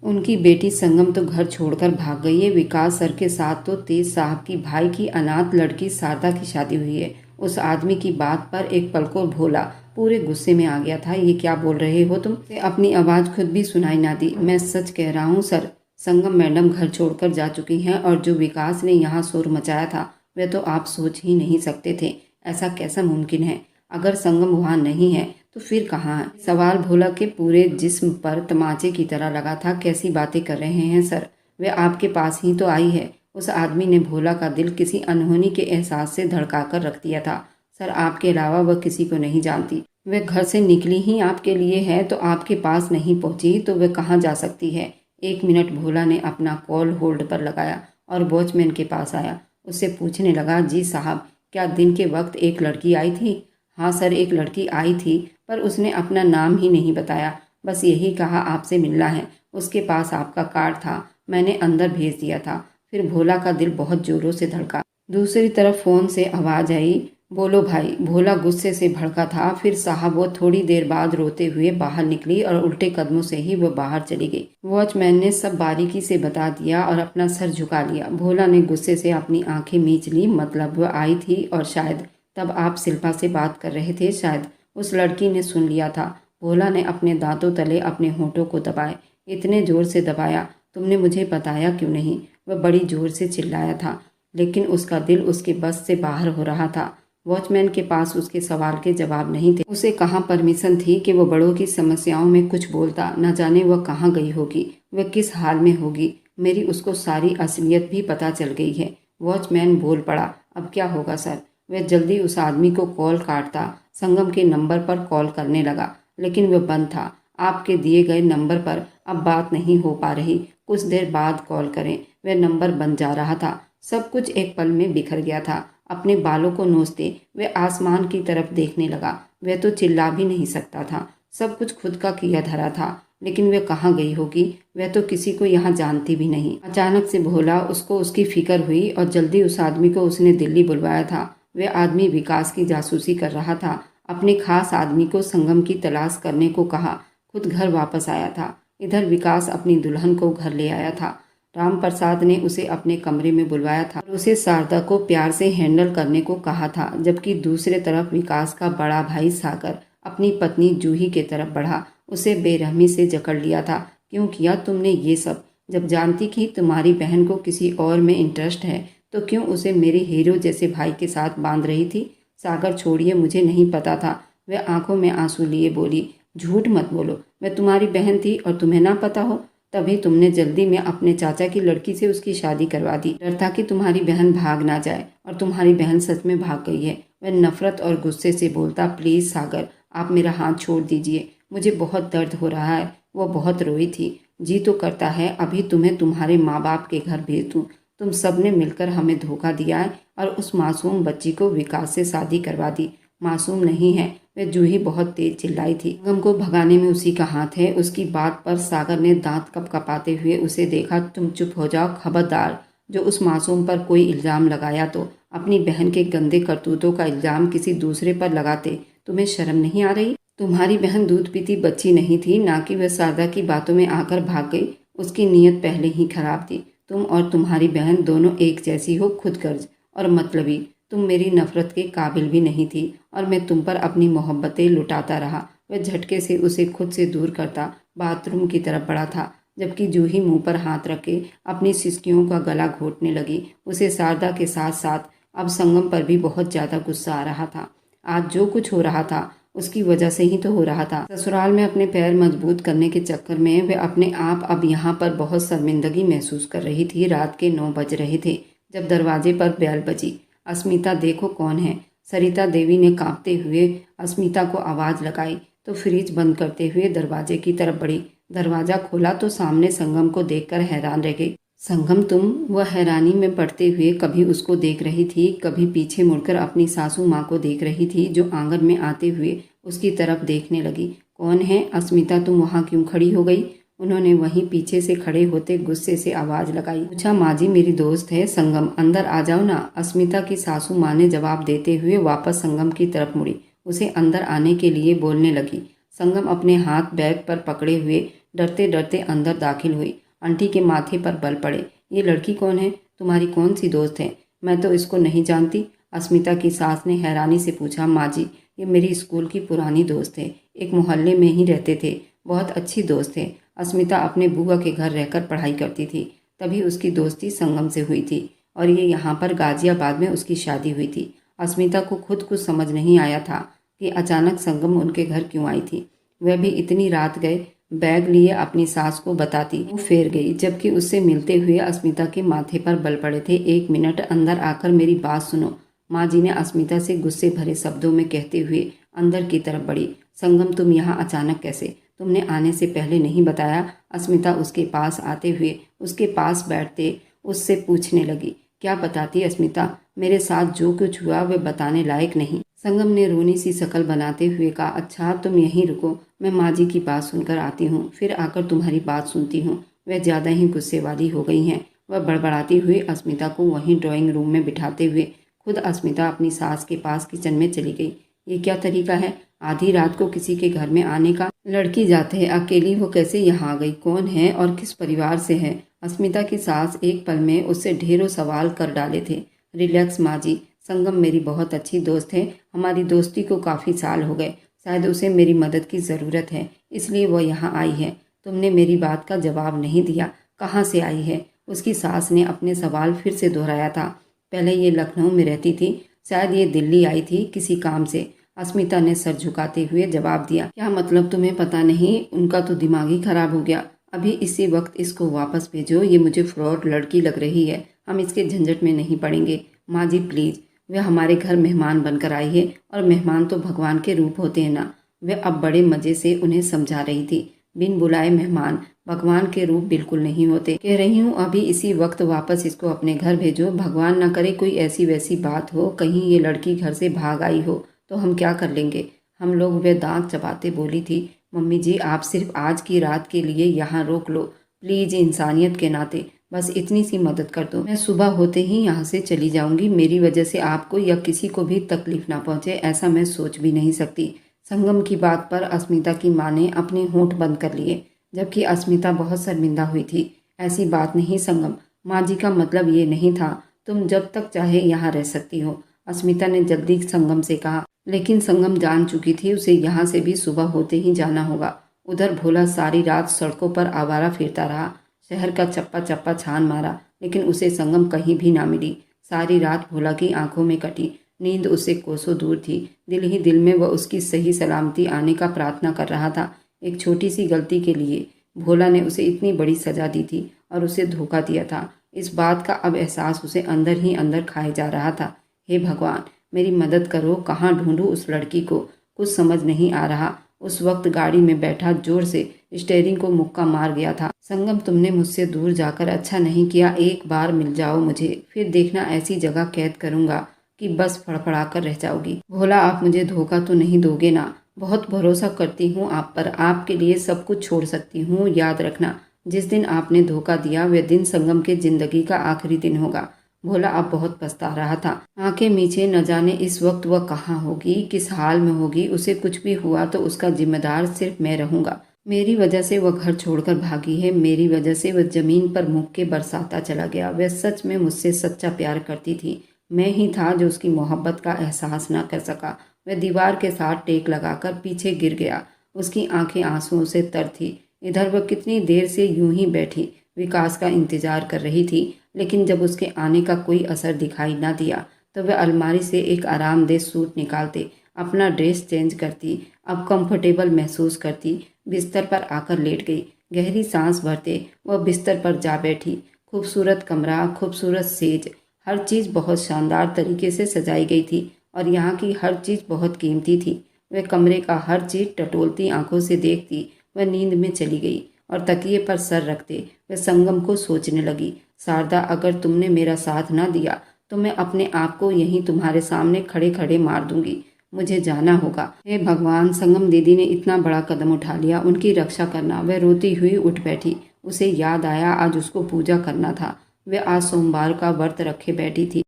उनकी बेटी संगम तो घर छोड़कर भाग गई है। विकास सर के साथ तो तेज साहब की भाई की अनाथ लड़की शारदा की शादी हुई है। उस आदमी की बात पर एक पल को भोला पूरे गुस्से में आ गया था। ये क्या बोल रहे हो तुम? अपनी आवाज़ खुद भी सुनाई ना दी। मैं सच कह रहा हूँ सर, संगम मैडम घर छोड़कर जा चुकी हैं और जो विकास ने यहाँ शोर मचाया था वह तो आप सोच ही नहीं सकते थे। ऐसा कैसा मुमकिन है? अगर संगम वहाँ नहीं है तो फिर कहाँ है? सवाल भोला के पूरे जिस्म पर तमाचे की तरह लगा था। कैसी बातें कर रहे हैं सर, वह आपके पास ही तो आई है। उस आदमी ने भोला का दिल किसी अनहोनी के एहसास से धड़काकर रख दिया था। सर, आपके अलावा वह किसी को नहीं जानती। वह घर से निकली ही आपके लिए है, तो आपके पास नहीं पहुंची तो वह कहाँ जा सकती है? 1 मिनट। भोला ने अपना कॉल होल्ड पर लगाया और वॉचमैन के पास आया। उससे पूछने लगा, जी साहब, क्या दिन के वक्त एक लड़की आई थी? हाँ सर, एक लड़की आई थी, पर उसने अपना नाम ही नहीं बताया। बस यही कहा आपसे मिलना है। उसके पास आपका कार्ड था, मैंने अंदर भेज दिया था। फिर भोला का दिल बहुत जोरों से धड़का। दूसरी तरफ फ़ोन से आवाज़ आई, बोलो भाई। भोला गुस्से से भड़का था। फिर साहब वो थोड़ी देर बाद रोते हुए बाहर निकली और उल्टे कदमों से ही वो बाहर चली गई। वॉचमैन ने सब बारीकी से बता दिया और अपना सर झुका लिया। भोला ने गुस्से से अपनी आंखें मींच ली। मतलब वो आई थी और शायद तब आप शिल्पा से बात कर रहे थे। शायद उस लड़की ने सुन लिया था। भोला ने अपने दांतों तले अपने होठों को दबाए। इतने जोर से दबाया, तुमने मुझे बताया क्यों नहीं? वह बड़ी जोर से चिल्लाया था, लेकिन उसका दिल उसके बस से बाहर हो रहा था। वॉचमैन के पास उसके सवाल के जवाब नहीं थे। उसे कहाँ परमिशन थी कि वो बड़ों की समस्याओं में कुछ बोलता? न जाने वह कहाँ गई होगी, वह किस हाल में होगी। मेरी उसको सारी असलियत भी पता चल गई है। वॉचमैन बोल पड़ा, अब क्या होगा सर? वह जल्दी उस आदमी को कॉल काटता। संगम के नंबर पर कॉल करने लगा, लेकिन वह बंद था। आपके दिए गए नंबर पर अब बात नहीं हो पा रही, कुछ देर बाद कॉल करें। वह नंबर बंद जा रहा था। सब कुछ एक पल में बिखर गया था। अपने बालों को नोचते वह आसमान की तरफ देखने लगा। वह तो चिल्ला भी नहीं सकता था। सब कुछ खुद का किया धरा था, लेकिन वह कहाँ गई होगी? वह तो किसी को यहाँ जानती भी नहीं। अचानक से भोला उसको उसकी फिक्र हुई और जल्दी उस आदमी को उसने दिल्ली बुलवाया था। वह आदमी विकास की जासूसी कर रहा था। अपने खास आदमी को संगम की तलाश करने को कहा, खुद घर वापस आया था। इधर विकास अपनी दुल्हन को घर ले आया था। राम प्रसाद ने उसे अपने कमरे में बुलवाया था और उसे शारदा को प्यार से हैंडल करने को कहा था। जबकि दूसरे तरफ विकास का बड़ा भाई सागर अपनी पत्नी जूही के तरफ बढ़ा। उसे बेरहमी से जकड़ लिया था। क्यों किया तुमने ये सब? जब जानती कि तुम्हारी बहन को किसी और में इंटरेस्ट है, तो क्यों उसे मेरे हीरो जैसे भाई के साथ बांध रही थी? सागर छोड़िए, मुझे नहीं पता था। वह आंखों में आंसू लिए बोली, झूठ मत बोलो, मैं तुम्हारी बहन थी और तुम्हें ना पता हो? तभी तुमने जल्दी में अपने चाचा की लड़की से उसकी शादी करवा दी। डर था कि तुम्हारी बहन भाग ना जाए, और तुम्हारी बहन सच में भाग गई है। वह नफरत और गुस्से से बोलता, प्लीज सागर, आप मेरा हाथ छोड़ दीजिए, मुझे बहुत दर्द हो रहा है। वो बहुत रोई थी। जी तो करता है अभी तुम्हें तुम्हारे माँ बाप के घर भेज दूँ। तुम सब ने मिलकर हमें धोखा दिया है और उस मासूम बच्ची को विकास से शादी करवा दी। मासूम नहीं है, वह जूही बहुत तेज चिल्लाई थी। संगम को भगाने में उसी का हाथ है। उसकी बात पर सागर ने दांत कपकपाते हुए उसे देखा। तुम चुप हो जाओ, खबरदार, जो उस मासूम पर कोई इल्जाम लगाया तो अपनी बहन के गंदे करतूतों का इल्जाम किसी दूसरे पर लगाते। तुम्हें शर्म नहीं आ रही? तुम्हारी बहन दूध पीती बच्ची नहीं थी, ना कि वह शारदा की बातों में आकर भाग गई। उसकी नीयत पहले ही खराब थी। तुम और तुम्हारी बहन दोनों एक जैसी हो, खुदगर्ज और मतलबी। तुम मेरी नफरत के काबिल भी नहीं थी और मैं तुम पर अपनी मोहब्बतें लुटाता रहा। वह झटके से उसे खुद से दूर करता बाथरूम की तरफ बढ़ा था, जबकि जूही मुंह पर हाथ रखे अपनी सिसकियों का गला घोटने लगी। उसे शारदा के साथ साथ अब संगम पर भी बहुत ज्यादा गुस्सा आ रहा था। आज जो कुछ हो रहा था उसकी वजह से ही तो हो रहा था। ससुराल में अपने पैर मजबूत करने के चक्कर में वह अपने आप अब यहाँ पर बहुत शर्मिंदगी महसूस कर रही थी। रात के 9 बज रहे थे जब दरवाजे पर बेल बजी। अस्मिता, देखो कौन है। सरिता देवी ने कांपते हुए अस्मिता को आवाज़ लगाई तो फ्रिज बंद करते हुए दरवाजे की तरफ बढ़ी। दरवाज़ा खोला तो सामने संगम को देखकर हैरान रह गई। संगम, तुम? वह हैरानी में पड़ते हुए कभी उसको देख रही थी, कभी पीछे मुड़कर अपनी सासू माँ को देख रही थी, जो आंगन में आते हुए उसकी तरफ देखने लगी। कौन है अस्मिता? तुम वहाँ क्यों खड़ी हो गई? उन्होंने वहीं पीछे से खड़े होते गुस्से से आवाज लगाई। पूछा, माँ जी मेरी दोस्त है संगम, अंदर आ जाओ ना। अस्मिता की सासू माँ ने जवाब देते हुए वापस संगम की तरफ मुड़ी, उसे अंदर आने के लिए बोलने लगी। संगम अपने हाथ बैग पर पकड़े हुए डरते डरते अंदर दाखिल हुई। आंटी के माथे पर बल पड़े। ये लड़की कौन है? तुम्हारी कौन सी दोस्त है? मैं तो इसको नहीं जानती। अस्मिता की सास ने हैरानी से पूछा। माँ जी, ये मेरी स्कूल की पुरानी दोस्त है, एक मोहल्ले में ही रहते थे, बहुत अच्छी दोस्त है। अस्मिता अपने बुआ के घर रहकर पढ़ाई करती थी, तभी उसकी दोस्ती संगम से हुई थी और ये यहाँ पर गाजियाबाद में उसकी शादी हुई थी। अस्मिता को खुद कुछ समझ नहीं आया था कि अचानक संगम उनके घर क्यों आई थी। वह भी इतनी रात गए बैग लिए अपनी सास को बताती। वो फेर गई, जबकि उससे मिलते हुए अस्मिता के माथे पर बल पड़े थे। 1 मिनट, अंदर आकर मेरी बात सुनो, माँ जी ने अस्मिता से गुस्से भरे शब्दों में कहते हुए अंदर की तरफ बढ़ी। संगम, तुम यहाँ अचानक कैसे? तुमने आने से पहले नहीं बताया? अस्मिता उसके पास आते हुए उसके पास बैठते उससे पूछने लगी। क्या बताती अस्मिता, मेरे साथ जो कुछ हुआ वह बताने लायक नहीं। संगम ने रोनी सी शक्ल बनाते हुए कहा, अच्छा तुम यहीं रुको, मैं माँ जी की बात सुनकर आती हूँ, फिर आकर तुम्हारी बात सुनती हूँ। वह ज़्यादा ही गुस्से वाली हो गई हैं। वह बड़बड़ाती हुई अस्मिता को वहीं ड्राइंग रूम में बिठाते हुए खुद अस्मिता अपनी सास के पास किचन में चली गई। ये क्या तरीका है आधी रात को किसी के घर में आने का? लड़की जाते है अकेली, वो कैसे यहाँ आ गई, कौन है और किस परिवार से है? अस्मिता की सास एक पल में उससे ढेरों सवाल कर डाले थे। रिलैक्स माँ जी, संगम मेरी बहुत अच्छी दोस्त है, हमारी दोस्ती को काफ़ी साल हो गए, शायद उसे मेरी मदद की ज़रूरत है, इसलिए वह यहाँ आई है। तुमने मेरी बात का जवाब नहीं दिया, कहाँ से आई है? उसकी सास ने अपने सवाल फिर से दोहराया था। पहले ये लखनऊ में रहती थी, शायद ये दिल्ली आई थी किसी काम से। अस्मिता ने सर झुकाते हुए जवाब दिया, क्या मतलब तुम्हें पता नहीं? उनका तो दिमाग ही खराब हो गया। अभी इसी वक्त इसको वापस भेजो, ये मुझे फ्रॉड लड़की लग रही है, हम इसके झंझट में नहीं पड़ेंगे। माँ जी प्लीज़, वह हमारे घर मेहमान बनकर आई है और मेहमान तो भगवान के रूप होते हैं ना। वह अब बड़े मज़े से उन्हें समझा रही थी। बिन बुलाए मेहमान भगवान के रूप बिल्कुल नहीं होते। कह रही हूँ अभी इसी वक्त वापस इसको अपने घर भेजो। भगवान ना करे कोई ऐसी वैसी बात हो, कहीं ये लड़की घर से भाग आई हो तो हम क्या कर लेंगे हम लोग? वह दांत चबाते बोली थी, मम्मी जी आप सिर्फ आज की रात के लिए यहाँ रोक लो प्लीज़, इंसानियत के नाते बस इतनी सी मदद कर दो। मैं सुबह होते ही यहाँ से चली जाऊंगी, मेरी वजह से आपको या किसी को भी तकलीफ ना पहुँचे ऐसा मैं सोच भी नहीं सकती। संगम की बात पर अस्मिता की माँ ने अपने होंठ बंद कर लिए, जबकि अस्मिता बहुत शर्मिंदा हुई थी। ऐसी बात नहीं संगम, माँ जी का मतलब ये नहीं था, तुम जब तक चाहे यहाँ रह सकती हो। अस्मिता ने जल्दी संगम से कहा, लेकिन संगम जान चुकी थी उसे यहाँ से भी सुबह होते ही जाना होगा। उधर भोला सारी रात सड़कों पर आवारा फिरता रहा, शहर का चप्पा चप्पा छान मारा, लेकिन उसे संगम कहीं भी ना मिली। सारी रात भोला की आंखों में कटी, नींद उससे कोसों दूर थी। दिल ही दिल में वह उसकी सही सलामती आने का प्रार्थना कर रहा था। एक छोटी सी गलती के लिए भोला ने उसे इतनी बड़ी सजा दी थी और उसे धोखा दिया था। इस बात का अब एहसास उसे अंदर ही अंदर खाए जा रहा था। हे भगवान मेरी मदद करो, कहाँ ढूंढूं उस लड़की को? कुछ समझ नहीं आ रहा। उस वक्त गाड़ी में बैठा जोर से स्टीयरिंग को मुक्का मार गया था। संगम तुमने मुझसे दूर जाकर अच्छा नहीं किया, एक बार मिल जाओ मुझे, फिर देखना ऐसी जगह कैद करूंगा कि बस फड़फड़ा कर रह जाओगी। भोला आप मुझे धोखा तो नहीं दोगे ना? बहुत भरोसा करती हूँ आप पर, आपके लिए सब कुछ छोड़ सकती हूँ। याद रखना जिस दिन आपने धोखा दिया वह दिन संगम के जिंदगी का आखिरी दिन होगा। भोला अब बहुत पछता रहा था, आंखें मीचे, न जाने इस वक्त वह कहाँ होगी, किस हाल में होगी। उसे कुछ भी हुआ तो उसका जिम्मेदार सिर्फ मैं रहूंगा। मेरी वजह से वह घर छोड़कर भागी है, मेरी वजह से वह जमीन पर मुक्के बरसाता चला गया। वह सच में मुझसे सच्चा प्यार करती थी, मैं ही था जो उसकी मोहब्बत का एहसास न कर सका। वह दीवार के साथ टेक लगाकर पीछे गिर गया, उसकी आंखें आंसुओं से तर थी। इधर वह कितनी देर से यूं ही बैठी विकास का इंतजार कर रही थी, लेकिन जब उसके आने का कोई असर दिखाई न दिया तो वह अलमारी से एक आरामदेह सूट निकालते, अपना ड्रेस चेंज करती, अब कंफर्टेबल महसूस करती, बिस्तर पर आकर लेट गई। गहरी सांस भरते वह बिस्तर पर जा बैठी। खूबसूरत कमरा, खूबसूरत सेज, हर चीज़ बहुत शानदार तरीके से सजाई गई थी और यहाँ की हर चीज़ बहुत कीमती थी। वह कमरे का हर चीज़ टटोलती आंखों से देखती। वह नींद में चली गई और तकिए पर सर रखते वह संगम को सोचने लगी, शारदा अगर तुमने मेरा साथ ना दिया तो मैं अपने आप को यहीं तुम्हारे सामने खड़े खड़े मार दूंगी। मुझे जाना होगा। हे भगवान, संगम दीदी ने इतना बड़ा कदम उठा लिया, उनकी रक्षा करना। वह रोती हुई उठ बैठी। उसे याद आया आज उसको पूजा करना था। वह आज सोमवार का व्रत रखे बैठी थी।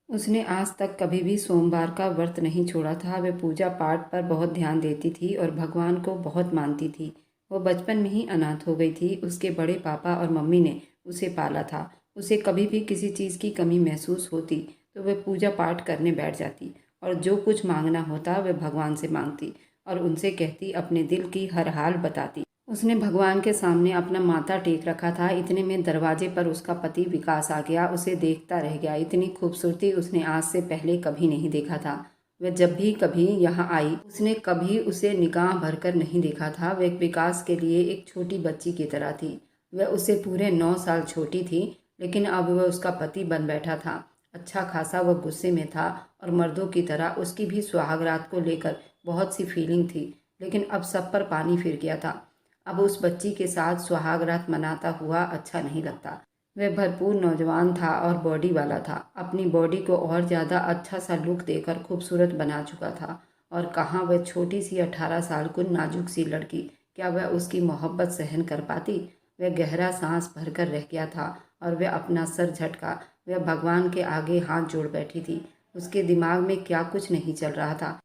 उसने आज तक कभी भी सोमवार का व्रत नहीं छोड़ा था। वह पूजा पाठ पर बहुत ध्यान देती थी और भगवान को बहुत मानती थी। वो बचपन में ही अनाथ हो गई थी। उसके बड़े पापा और मम्मी ने उसे पाला था। उसे कभी भी किसी चीज़ की कमी महसूस होती तो वह पूजा पाठ करने बैठ जाती और जो कुछ मांगना होता वह भगवान से मांगती और उनसे कहती, अपने दिल की हर हाल बताती। उसने भगवान के सामने अपना माथा टेक रखा था। इतने में दरवाजे पर उसका पति विकास आ गया। उसे देखता रह गया। इतनी खूबसूरती उसने आज से पहले कभी नहीं देखा था। वह जब भी कभी यहाँ आई उसने कभी उसे निगाह भरकर नहीं देखा था। वह विकास के लिए एक छोटी बच्ची की तरह थी। वह उससे पूरे 9 साल छोटी थी, लेकिन अब वह उसका पति बन बैठा था। अच्छा खासा वह गुस्से में था और मर्दों की तरह उसकी भी सुहागरात को लेकर बहुत सी फीलिंग थी, लेकिन अब सब पर पानी फिर गया था। अब उस बच्ची के साथ सुहाग रात मनाता हुआ अच्छा नहीं लगता। वह भरपूर नौजवान था और बॉडी वाला था। अपनी बॉडी को और ज़्यादा अच्छा सा लुक देकर खूबसूरत बना चुका था। और कहाँ वह छोटी सी 18 साल को नाजुक सी लड़की, क्या वह उसकी मोहब्बत सहन कर पाती? वह गहरा सांस भरकर रह गया था और वह अपना सर झटका। वह भगवान के आगे हाथ जोड़ बैठी थी। उसके दिमाग में क्या कुछ नहीं चल रहा था।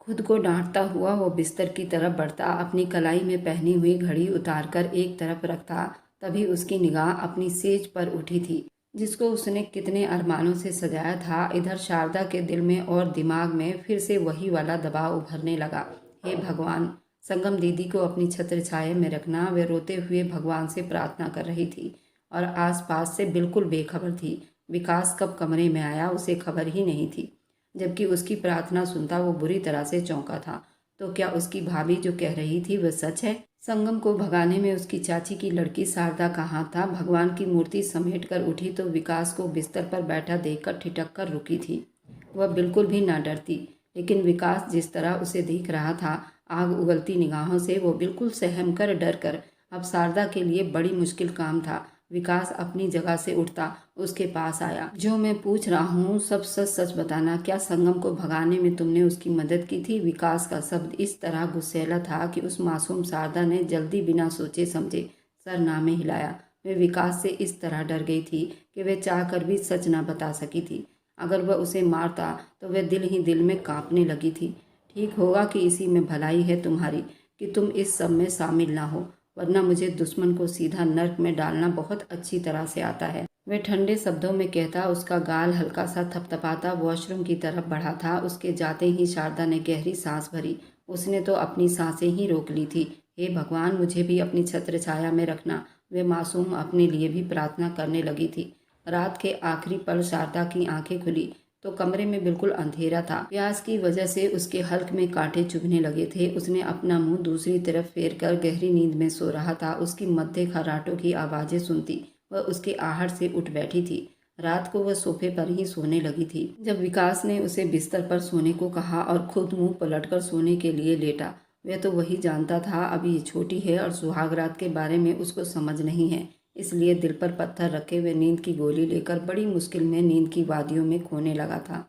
खुद को डांटता हुआ वो बिस्तर की तरफ बढ़ता, अपनी कलाई में पहनी हुई घड़ी उतारकर एक तरफ रखता। तभी उसकी निगाह अपनी सेज पर उठी थी, जिसको उसने कितने अरमानों से सजाया था। इधर शारदा के दिल में और दिमाग में फिर से वही वाला दबाव उभरने लगा। हे भगवान, संगम दीदी को अपनी छत्र छाया में रखना। वे रोते हुए भगवान से प्रार्थना कर रही थी और आसपास से बिल्कुल बेखबर थी। विकास कब कमरे में आया उसे खबर ही नहीं थी। जबकि उसकी प्रार्थना सुनता वो बुरी तरह से चौंका था। तो क्या उसकी भाभी जो कह रही थी वह सच है? संगम को भगाने में उसकी चाची की लड़की शारदा का हाथ था। भगवान की मूर्ति समेट कर उठी तो विकास को बिस्तर पर बैठा देखकर ठिठक कर रुकी थी। वह बिल्कुल भी ना डरती, लेकिन विकास जिस तरह उसे देख रहा था आग उगलती निगाहों से, वो बिल्कुल सहम कर डर कर। अब शारदा के लिए बड़ी मुश्किल काम था। विकास अपनी जगह से उठता, उसके पास आया। जो मैं पूछ रहा हूँ सब सच सच बताना। क्या संगम को भगाने में तुमने उसकी मदद की थी? विकास का शब्द इस तरह गुस्सैला था कि उस मासूम शारदा ने जल्दी बिना सोचे समझे सरनामे हिलाया। वे विकास से इस तरह डर गई थी कि वे चाहकर भी सच ना बता सकी थी। अगर वह उसे मारता तो वह दिल ही दिल में कांपने लगी थी। ठीक होगा कि इसी में भलाई है तुम्हारी, कि तुम इस सब में शामिल ना हो, वरना मुझे दुश्मन को सीधा नर्क में डालना बहुत अच्छी तरह से आता है। वे ठंडे शब्दों में कहता, उसका गाल हल्का सा थपथपाता वॉशरूम की तरफ बढ़ा था। उसके जाते ही शारदा ने गहरी सांस भरी। उसने तो अपनी सांसें ही रोक ली थी। हे भगवान, मुझे भी अपनी छत्र छाया में रखना। वे मासूम अपने लिए भी प्रार्थना करने लगी थी। रात के आखिरी पल शारदा की आंखें खुली तो कमरे में बिल्कुल अंधेरा था। प्यास की वजह से उसके हल्क में कांटे चुभने लगे थे। उसने अपना मुंह दूसरी तरफ फेर कर गहरी नींद में सो रहा था। उसकी मध्य खर्राटों की आवाज़ें सुनती वह उसके आहट से उठ बैठी थी। रात को वह सोफे पर ही सोने लगी थी जब विकास ने उसे बिस्तर पर सोने को कहा और खुद मुंह पलटकर सोने के लिए लेटा। वह तो वही जानता था अभी ये छोटी है और सुहागरात के बारे में उसको समझ नहीं है। इसलिए दिल पर पत्थर रखे हुए नींद की गोली लेकर बड़ी मुश्किल में नींद की वादियों में खोने लगा था।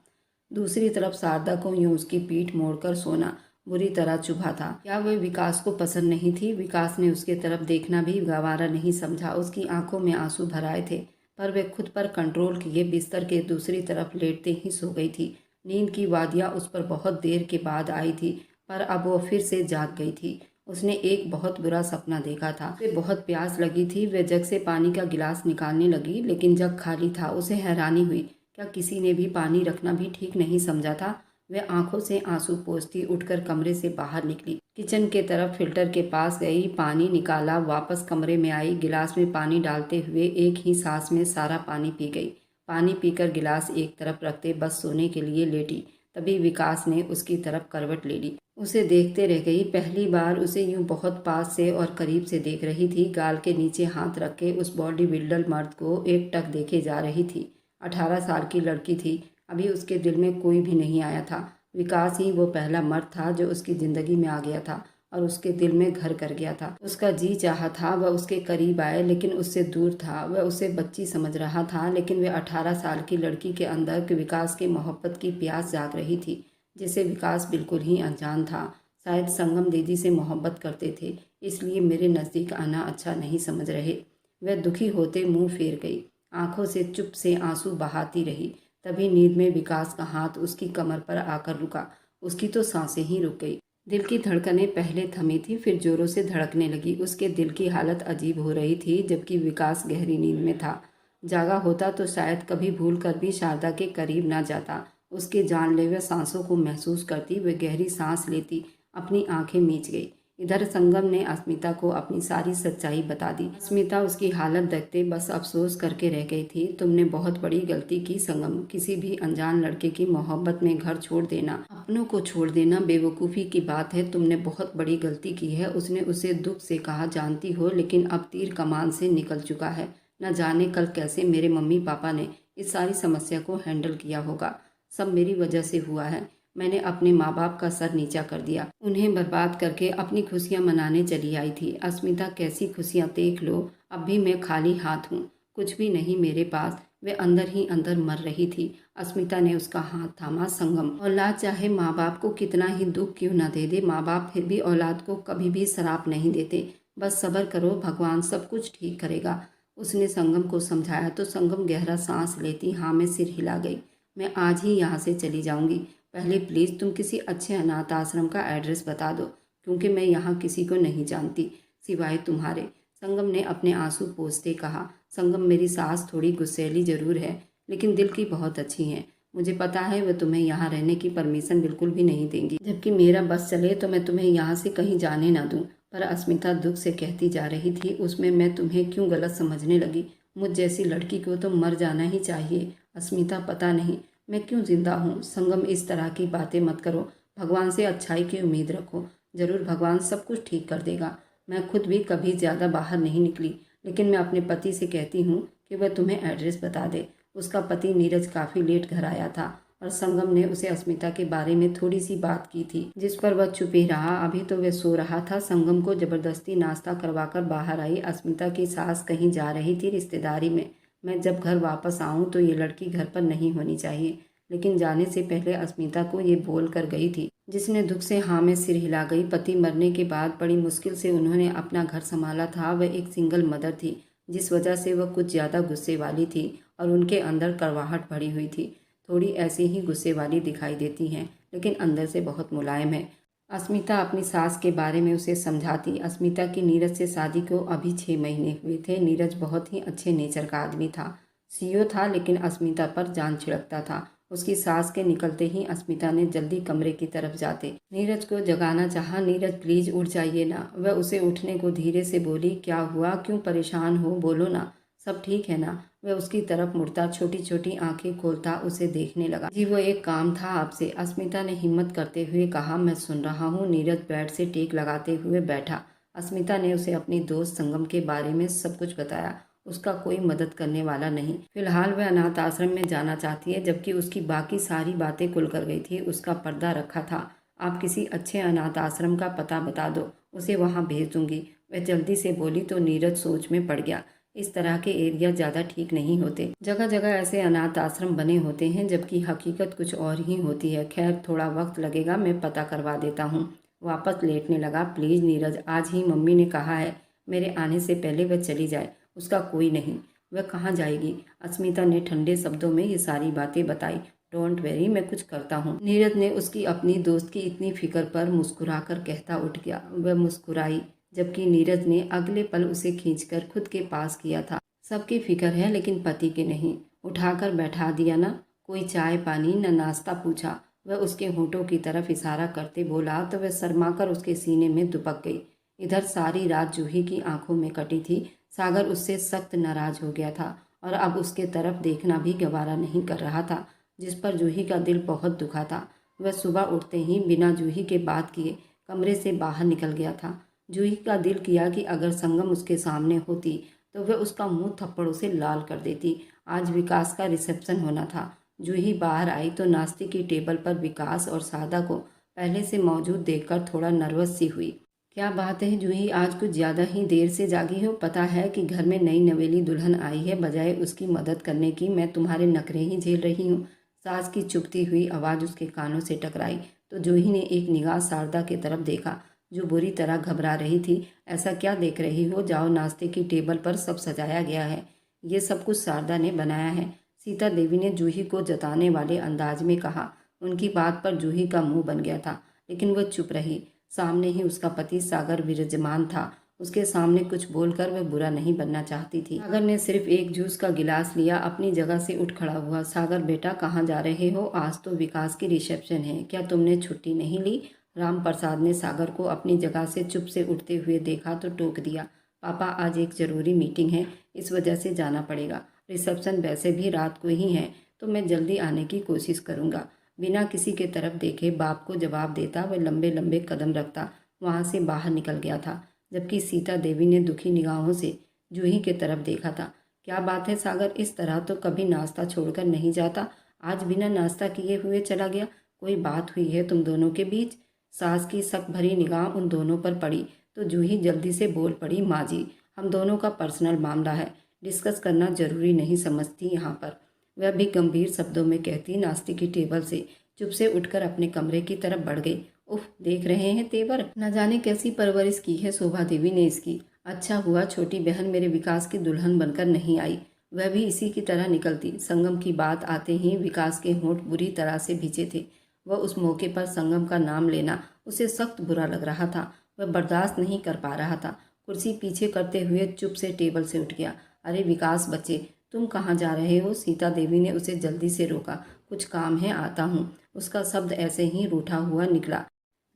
दूसरी तरफ शारदा को यूं उसकी पीठ मोड़कर सोना बुरी तरह चुभा था। क्या वह विकास को पसंद नहीं थी? विकास ने उसके तरफ देखना भी गवारा नहीं समझा। उसकी आंखों में आंसू भर आए थे, पर वह खुद पर कंट्रोल किए बिस्तर के दूसरी तरफ लेटते ही सो गई थी। नींद की वादियाँ उस पर बहुत देर के बाद आई थी, पर अब वो फिर से जाग गई थी। उसने एक बहुत बुरा सपना देखा था। उसे बहुत प्यास लगी थी। वह जग से पानी का गिलास निकालने लगी, लेकिन जग खाली था। उसे हैरानी हुई, क्या किसी ने भी पानी रखना भी ठीक नहीं समझा था? वह आंखों से आंसू पोंछती उठकर कमरे से बाहर निकली, किचन के तरफ फिल्टर के पास गई, पानी निकाला, वापस कमरे में आई। गिलास में पानी डालते हुए एक ही सांस में सारा पानी पी गई। पानी पीकर गिलास एक तरफ रखते बस सोने के लिए लेटी। तभी विकास ने उसकी तरफ करवट ले ली। उसे देखते रह गई। पहली बार उसे यूं बहुत पास से और करीब से देख रही थी। गाल के नीचे हाथ रख के उस बॉडी बिल्डर मर्द को एकटक देखे जा रही थी। 18 साल की लड़की थी। अभी उसके दिल में कोई भी नहीं आया था। विकास ही वो पहला मर्द था जो उसकी ज़िंदगी में आ गया था और उसके दिल में घर कर गया था। उसका जी चाहा था वह उसके करीब आए, लेकिन उससे दूर था। वह उसे बच्ची समझ रहा था, लेकिन वह 18 साल की लड़की के अंदर विकास की मोहब्बत की प्यास जाग रही थी, जिसे विकास बिल्कुल ही अनजान था। शायद संगम दीदी से मोहब्बत करते थे, इसलिए मेरे नज़दीक आना अच्छा नहीं समझ रहे। वह दुखी होते मुंह फेर गई, आंखों से चुप से आंसू बहाती रही। तभी नींद में विकास का हाथ उसकी कमर पर आकर रुका। उसकी तो सांसें ही रुक गई। दिल की धड़कनें पहले थमी थी, फिर जोरों से धड़कने लगी। उसके दिल की हालत अजीब हो रही थी, जबकि विकास गहरी नींद में था। जागा होता तो शायद कभी भूल कर भी शारदा के करीब ना जाता। उसके जानलेवा सांसों को महसूस करती वह गहरी सांस लेती अपनी आंखें मीच गई। इधर संगम ने अस्मिता को अपनी सारी सच्चाई बता दी। अस्मिता उसकी हालत देखते बस अफसोस करके रह गई थी। तुमने बहुत बड़ी गलती की संगम। किसी भी अनजान लड़के की मोहब्बत में घर छोड़ देना, अपनों को छोड़ देना बेवकूफ़ी की बात है। तुमने बहुत बड़ी गलती की है। उसने उसे दुख से कहा, जानती हो, लेकिन अब तीर कमान से निकल चुका है। न जाने कल कैसे मेरे मम्मी पापा ने इस सारी समस्या को हैंडल किया होगा। सब मेरी वजह से हुआ है। मैंने अपने माँ बाप का सर नीचा कर दिया, उन्हें बर्बाद करके अपनी खुशियाँ मनाने चली आई थी। अस्मिता, कैसी खुशियाँ? देख लो, अब भी मैं खाली हाथ हूँ। कुछ भी नहीं मेरे पास। वे अंदर ही अंदर मर रही थी। अस्मिता ने उसका हाथ थामा। संगम, औलाद चाहे माँ बाप को कितना ही दुख क्यों न दे दे, माँ बाप फिर भी औलाद को कभी भी श्राप नहीं देते। बस सब्र करो, भगवान सब कुछ ठीक करेगा। उसने संगम को समझाया तो संगम गहरा सांस लेती हाँ में सिर हिला गई। मैं आज ही यहाँ से चली जाऊँगी। पहले प्लीज़ तुम किसी अच्छे अनाथ आश्रम का एड्रेस बता दो, क्योंकि मैं यहाँ किसी को नहीं जानती सिवाय तुम्हारे। संगम ने अपने आंसू पोंछते कहा। संगम, मेरी सास थोड़ी गुस्सैली जरूर है, लेकिन दिल की बहुत अच्छी है। मुझे पता है वह तुम्हें यहाँ रहने की परमिशन बिल्कुल भी नहीं देंगी। जबकि मेरा बस चले तो मैं तुम्हें यहाँ से कहीं जाने ना दूँ। पर अस्मिता दुख से कहती जा रही थी, उसमें मैं तुम्हें क्यों गलत समझने लगी? मुझ जैसी लड़की को तो मर जाना ही चाहिए। अस्मिता, पता नहीं मैं क्यों जिंदा हूँ। संगम, इस तरह की बातें मत करो। भगवान से अच्छाई की उम्मीद रखो। जरूर भगवान सब कुछ ठीक कर देगा। मैं खुद भी कभी ज़्यादा बाहर नहीं निकली, लेकिन मैं अपने पति से कहती हूँ कि वह तुम्हें एड्रेस बता दे। उसका पति नीरज काफ़ी लेट घर आया था और संगम ने उसे अस्मिता के बारे में थोड़ी सी बात की थी, जिस पर वह चुप ही रहा। अभी तो वह सो रहा था। संगम को जबरदस्ती नाश्ता करवाकर बाहर आई। अस्मिता की सास कहीं जा रही थी रिश्तेदारी में। मैं जब घर वापस आऊँ तो ये लड़की घर पर नहीं होनी चाहिए। लेकिन जाने से पहले अस्मिता को ये बोल कर गई थी, जिसने दुख से हाँ में सिर हिला गई। पति मरने के बाद बड़ी मुश्किल से उन्होंने अपना घर संभाला था। वह एक सिंगल मदर थी, जिस वजह से वह कुछ ज़्यादा गुस्से वाली थी और उनके अंदर कड़वाहट भरी हुई थी। थोड़ी ऐसी ही गुस्से वाली दिखाई देती हैं, लेकिन अंदर से बहुत मुलायम है। अस्मिता अपनी सास के बारे में उसे समझाती। अस्मिता की नीरज से शादी को अभी 6 महीने हुए थे। नीरज बहुत ही अच्छे नेचर का आदमी था, सीओ था, लेकिन अस्मिता पर जान छिड़कता था। उसकी सास के निकलते ही अस्मिता ने जल्दी कमरे की तरफ जाते नीरज को जगाना चाहा। नीरज, प्लीज उठ जाइए ना। वह उसे उठने को धीरे से बोली। क्या हुआ, क्यों परेशान हो, बोलो ना, सब ठीक है ना? वह उसकी तरफ मुड़ता, छोटी छोटी आंखें खोलता उसे देखने लगा। जी, वो एक काम था आपसे, अस्मिता ने हिम्मत करते हुए कहा। मैं सुन रहा हूँ। नीरज बेड से टेक लगाते हुए बैठा। अस्मिता ने उसे अपनी दोस्त संगम के बारे में सब कुछ बताया। उसका कोई मदद करने वाला नहीं। फिलहाल वह अनाथ आश्रम में जाना चाहती है, जबकि उसकी बाकी सारी बातें खुल कर गई थी। उसका पर्दा रखा था। आप किसी अच्छे अनाथ आश्रम का पता बता दो, उसे वहाँ भेज दूंगी। वह जल्दी से बोली तो नीरज सोच में पड़ गया। इस तरह के एरिया ज़्यादा ठीक नहीं होते। जगह जगह ऐसे अनाथ आश्रम बने होते हैं, जबकि हकीकत कुछ और ही होती है। खैर, थोड़ा वक्त लगेगा, मैं पता करवा देता हूँ। वापस लेटने लगा। प्लीज़ नीरज, आज ही मम्मी ने कहा है मेरे आने से पहले वह चली जाए। उसका कोई नहीं। वह कहाँ जाएगी? अस्मिता ने ठंडे शब्दों में ये सारी बातें बताई। डोंट वेरी, मैं कुछ करता हूँ। नीरज ने उसकी अपनी दोस्त की इतनी फिक्र पर मुस्कुराकर कहता उठ गया। वह मुस्कुराई, जबकि नीरज ने अगले पल उसे खींचकर खुद के पास किया था। सबकी फिक्र है, लेकिन पति की नहीं। उठाकर बैठा दिया ना। कोई चाय पानी न नाश्ता पूछा। वह उसके होठों की तरफ इशारा करते बोला तो वह शर्माकर उसके सीने में दुबक गई। इधर सारी रात जूही की आंखों में कटी थी। सागर उससे सख्त नाराज हो गया था और अब उसके तरफ देखना भी गवारा नहीं कर रहा था, जिस पर जूही का दिल बहुत दुखा था। वह सुबह उठते ही बिना जूही के बात किए कमरे से बाहर निकल गया था। जूही का दिल किया कि अगर संगम उसके सामने होती तो वह उसका मुंह थप्पड़ों से लाल कर देती। आज विकास का रिसेप्शन होना था। जूही बाहर आई तो नाश्ते की टेबल पर विकास और सादा को पहले से मौजूद देखकर थोड़ा नर्वस सी हुई। क्या बात है जूही, आज कुछ ज़्यादा ही देर से जागी हो? पता है कि घर में नई नवेली दुल्हन आई है, बजाय उसकी मदद करने की मैं तुम्हारे नखरे ही झेल रही हूँ। सास की चुभती हुई आवाज़ उसके कानों से टकराई तो जूही ने एक निगाह शारदा की तरफ देखा, जो बुरी तरह घबरा रही थी। ऐसा क्या देख रही हो? जाओ, नाश्ते की टेबल पर सब सजाया गया है। ये सब कुछ शारदा ने बनाया है, सीता देवी ने जूही को जताने वाले अंदाज में कहा। उनकी बात पर जूही का मुंह बन गया था, लेकिन वह चुप रही। सामने ही उसका पति सागर विराजमान था। उसके सामने कुछ बोलकर वह बुरा नहीं बनना चाहती थी। सागर ने सिर्फ एक जूस का गिलास लिया, अपनी जगह से उठ खड़ा हुआ। सागर बेटा, कहाँ जा रहे हो? आज तो विकास की रिसेप्शन है, क्या तुमने छुट्टी नहीं ली? राम प्रसाद ने सागर को अपनी जगह से चुप से उठते हुए देखा तो टोक दिया। पापा, आज एक ज़रूरी मीटिंग है, इस वजह से जाना पड़ेगा। रिसेप्शन वैसे भी रात को ही है, तो मैं जल्दी आने की कोशिश करूँगा। बिना किसी के तरफ देखे बाप को जवाब देता वह लंबे लंबे कदम रखता वहाँ से बाहर निकल गया था, जबकि सीता देवी ने दुखी निगाहों से जूही के तरफ देखा था। क्या बात है सागर, इस तरह तो कभी नाश्ता छोड़कर नहीं जाता, आज बिना नाश्ता किए हुए चला गया? कोई बात हुई है तुम दोनों के बीच? सास की शक भरी निगाह उन दोनों पर पड़ी तो जूही जल्दी से बोल पड़ी। माँ जी, हम दोनों का पर्सनल मामला है, डिस्कस करना जरूरी नहीं समझती यहाँ पर। वह भी गंभीर शब्दों में कहती नाश्ते की टेबल से चुप से उठकर अपने कमरे की तरफ बढ़ गई। उफ, देख रहे हैं तेवर, न जाने कैसी परवरिश की है शोभा देवी ने इसकी। अच्छा हुआ छोटी बहन मेरे विकास की दुल्हन बनकर नहीं आई, वह भी इसी की तरह निकलती। संगम की बात आते ही विकास के होंठ बुरी तरह से भींचे थे। वह उस मौके पर संगम का नाम लेना उसे सख्त बुरा लग रहा था। वह बर्दाश्त नहीं कर पा रहा था। कुर्सी पीछे करते हुए चुप से टेबल से उठ गया। अरे विकास बच्चे, तुम कहाँ जा रहे हो? सीता देवी ने उसे जल्दी से रोका। कुछ काम है, आता हूँ। उसका शब्द ऐसे ही रूठा हुआ निकला।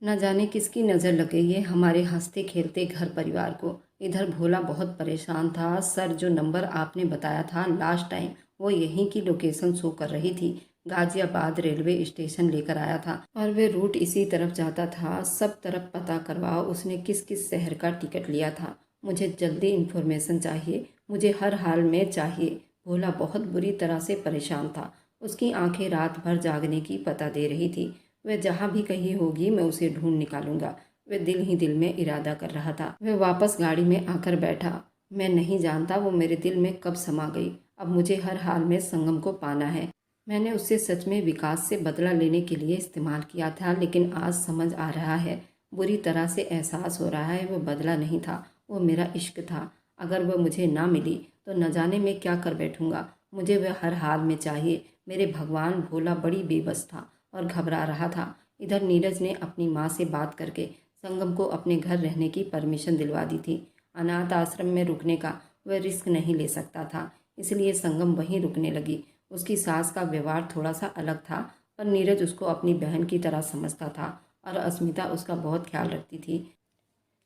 न जाने किसकी नज़र लग गई है हमारे हंसते खेलते घर परिवार को। इधर भोला बहुत परेशान था। सर, जो नंबर आपने बताया था लास्ट टाइम, वो यहीं की लोकेशन शो कर रही थी। गाजियाबाद रेलवे स्टेशन लेकर आया था और वे रूट इसी तरफ जाता था। सब तरफ पता करवाओ उसने किस किस शहर का टिकट लिया था। मुझे जल्दी इन्फॉर्मेशन चाहिए, मुझे हर हाल में चाहिए। भोला बहुत बुरी तरह से परेशान था। उसकी आंखें रात भर जागने की पता दे रही थी। वह जहाँ भी कहीं होगी मैं उसे ढूंढ निकालूंगा। वह दिल ही दिल में इरादा कर रहा था। वह वापस गाड़ी में आकर बैठा। मैं नहीं जानता वो मेरे दिल में कब समा गई। अब मुझे हर हाल में संगम को पाना है। मैंने उससे सच में विकास से बदला लेने के लिए इस्तेमाल किया था, लेकिन आज समझ आ रहा है, बुरी तरह से एहसास हो रहा है, वो बदला नहीं था, वो मेरा इश्क था। अगर वह मुझे ना मिली तो न जाने मैं क्या कर बैठूंगा। मुझे वह हर हाल में चाहिए। मेरे भगवान, भोला बड़ी बेबस था और घबरा रहा था। इधर नीरज ने अपनी माँ से बात करके संगम को अपने घर रहने की परमिशन दिलवा दी थी। अनाथ आश्रम में रुकने का वह रिस्क नहीं ले सकता था, इसलिए संगम वहीं रुकने लगी। उसकी सास का व्यवहार थोड़ा सा अलग था, पर नीरज उसको अपनी बहन की तरह समझता था और अस्मिता उसका बहुत ख्याल रखती थी।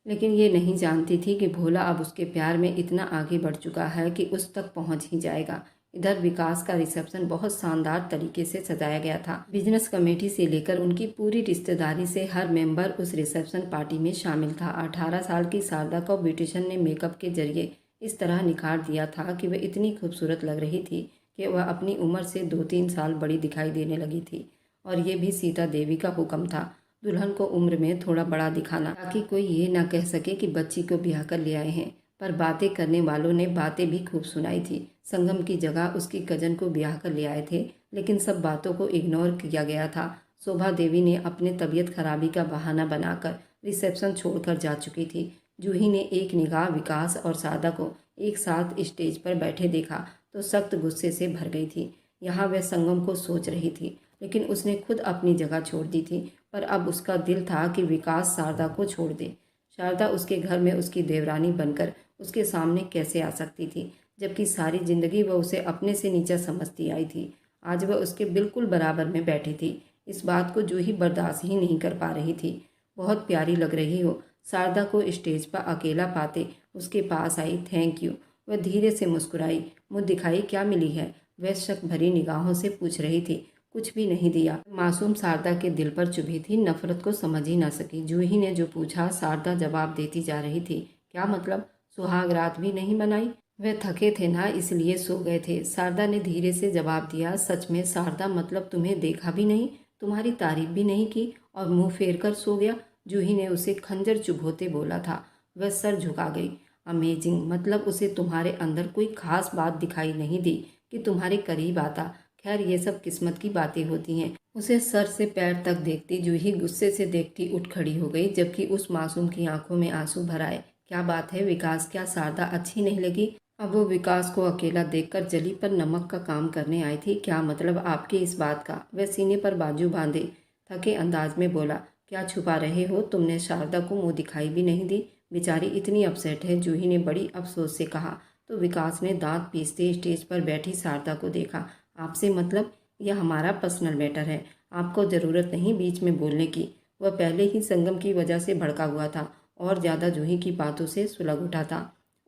लेकिन ये नहीं जानती थी कि भोला अब उसके प्यार में इतना आगे बढ़ चुका है कि उस तक पहुंच ही जाएगा। इधर विकास का रिसेप्शन बहुत शानदार तरीके से सजाया गया था। बिजनेस कमेटी से लेकर उनकी पूरी रिश्तेदारी से हर मेंबर उस रिसेप्शन पार्टी में शामिल था। 18 साल की शारदा को ब्यूटिशियन ने मेकअप के जरिए इस तरह निखार दिया था कि वह इतनी खूबसूरत लग रही थी कि वह अपनी उम्र से 2-3 साल बड़ी दिखाई देने लगी थी। और ये भी सीता देवी का हुक्म था, दुल्हन को उम्र में थोड़ा बड़ा दिखाना, ताकि कोई ये ना कह सके कि बच्ची को ब्याह कर ले आए हैं। पर बातें करने वालों ने बातें भी खूब सुनाई थी। संगम की जगह उसकी कजन को ब्याह कर ले आए थे, लेकिन सब बातों को इग्नोर किया गया था। शोभा देवी ने अपने तबीयत खराबी का बहाना बनाकर रिसेप्शन छोड़कर जा चुकी थी। जूही ने एक निगाह विकास और सादा को एक साथ स्टेज पर बैठे देखा तो सख्त गुस्से से भर गई थी। यहाँ वह संगम को सोच रही थी, लेकिन उसने खुद अपनी जगह छोड़ दी थी। पर अब उसका दिल था कि विकास शारदा को छोड़ दे। शारदा उसके घर में उसकी देवरानी बनकर उसके सामने कैसे आ सकती थी, जबकि सारी जिंदगी वह उसे अपने से नीचा समझती आई थी। आज वह उसके बिल्कुल बराबर में बैठी थी। इस बात को जूही बर्दाश्त ही नहीं कर पा रही थी। बहुत प्यारी लग रही हो। शारदा को स्टेज पर अकेला पाते उसके पास आई। थैंक यू, वह धीरे से मुस्कुराई। मुँह दिखाई क्या मिली है? वह शक भरी निगाहों से पूछ रही थी। कुछ भी नहीं दिया। मासूम शारदा के दिल पर चुभी थी, नफरत को समझ ही ना सकी। जूही ने जो पूछा शारदा जवाब देती जा रही थी। क्या मतलब? सुहाग रात भी नहीं मनाई? वे थके थे ना, इसलिए सो गए थे। शारदा ने धीरे से जवाब दिया। सच में शारदा, मतलब तुम्हें देखा भी नहीं, तुम्हारी तारीफ भी नहीं की और मुंह फेर कर सो गया? जूही ने उसे खंजर चुभोते बोला था। वह सर झुका गई। अमेजिंग, मतलब उसे तुम्हारे अंदर कोई खास बात दिखाई नहीं दी कि तुम्हारे करीब आता। खैर, ये सब किस्मत की बातें होती हैं। उसे सर से पैर तक देखती जूही गुस्से से देखती उठ खड़ी हो गई, जबकि उस मासूम की आंखों में आंसू भर आए। क्या बात है विकास, क्या शारदा अच्छी नहीं लगी? अब वो विकास को अकेला देखकर जली पर नमक का काम करने आई थी। क्या मतलब आपकी इस बात का? वह सीने पर बाजू बांधे थके अंदाज में बोला। क्या छुपा रहे हो? तुमने शारदा को मुंह दिखाई भी नहीं दी। बेचारी इतनी अपसेट है, जूही ने बड़ी अफसोस से कहा। तो विकास ने दांत पीसते स्टेज पर बैठी शारदा को देखा। आपसे मतलब? यह हमारा पर्सनल मैटर है, आपको ज़रूरत नहीं बीच में बोलने की। वह पहले ही संगम की वजह से भड़का हुआ था और ज़्यादा जूही की बातों से सुलग उठा था।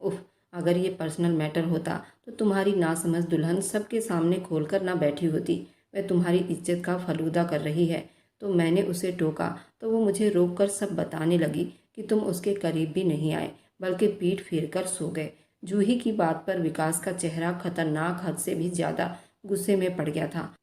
उफ, अगर ये पर्सनल मैटर होता तो तुम्हारी नासमझ दुल्हन सबके सामने खोलकर ना बैठी होती। वह तुम्हारी इज्जत का फलूदा कर रही है। तो मैंने उसे टोका तो वो मुझे रोक कर सब बताने लगी कि तुम उसके करीब भी नहीं आए, बल्कि पीठ फेर कर सो गए। जूही की बात पर विकास का चेहरा खतरनाक हद से भी ज़्यादा गुस्से में पड़ गया था।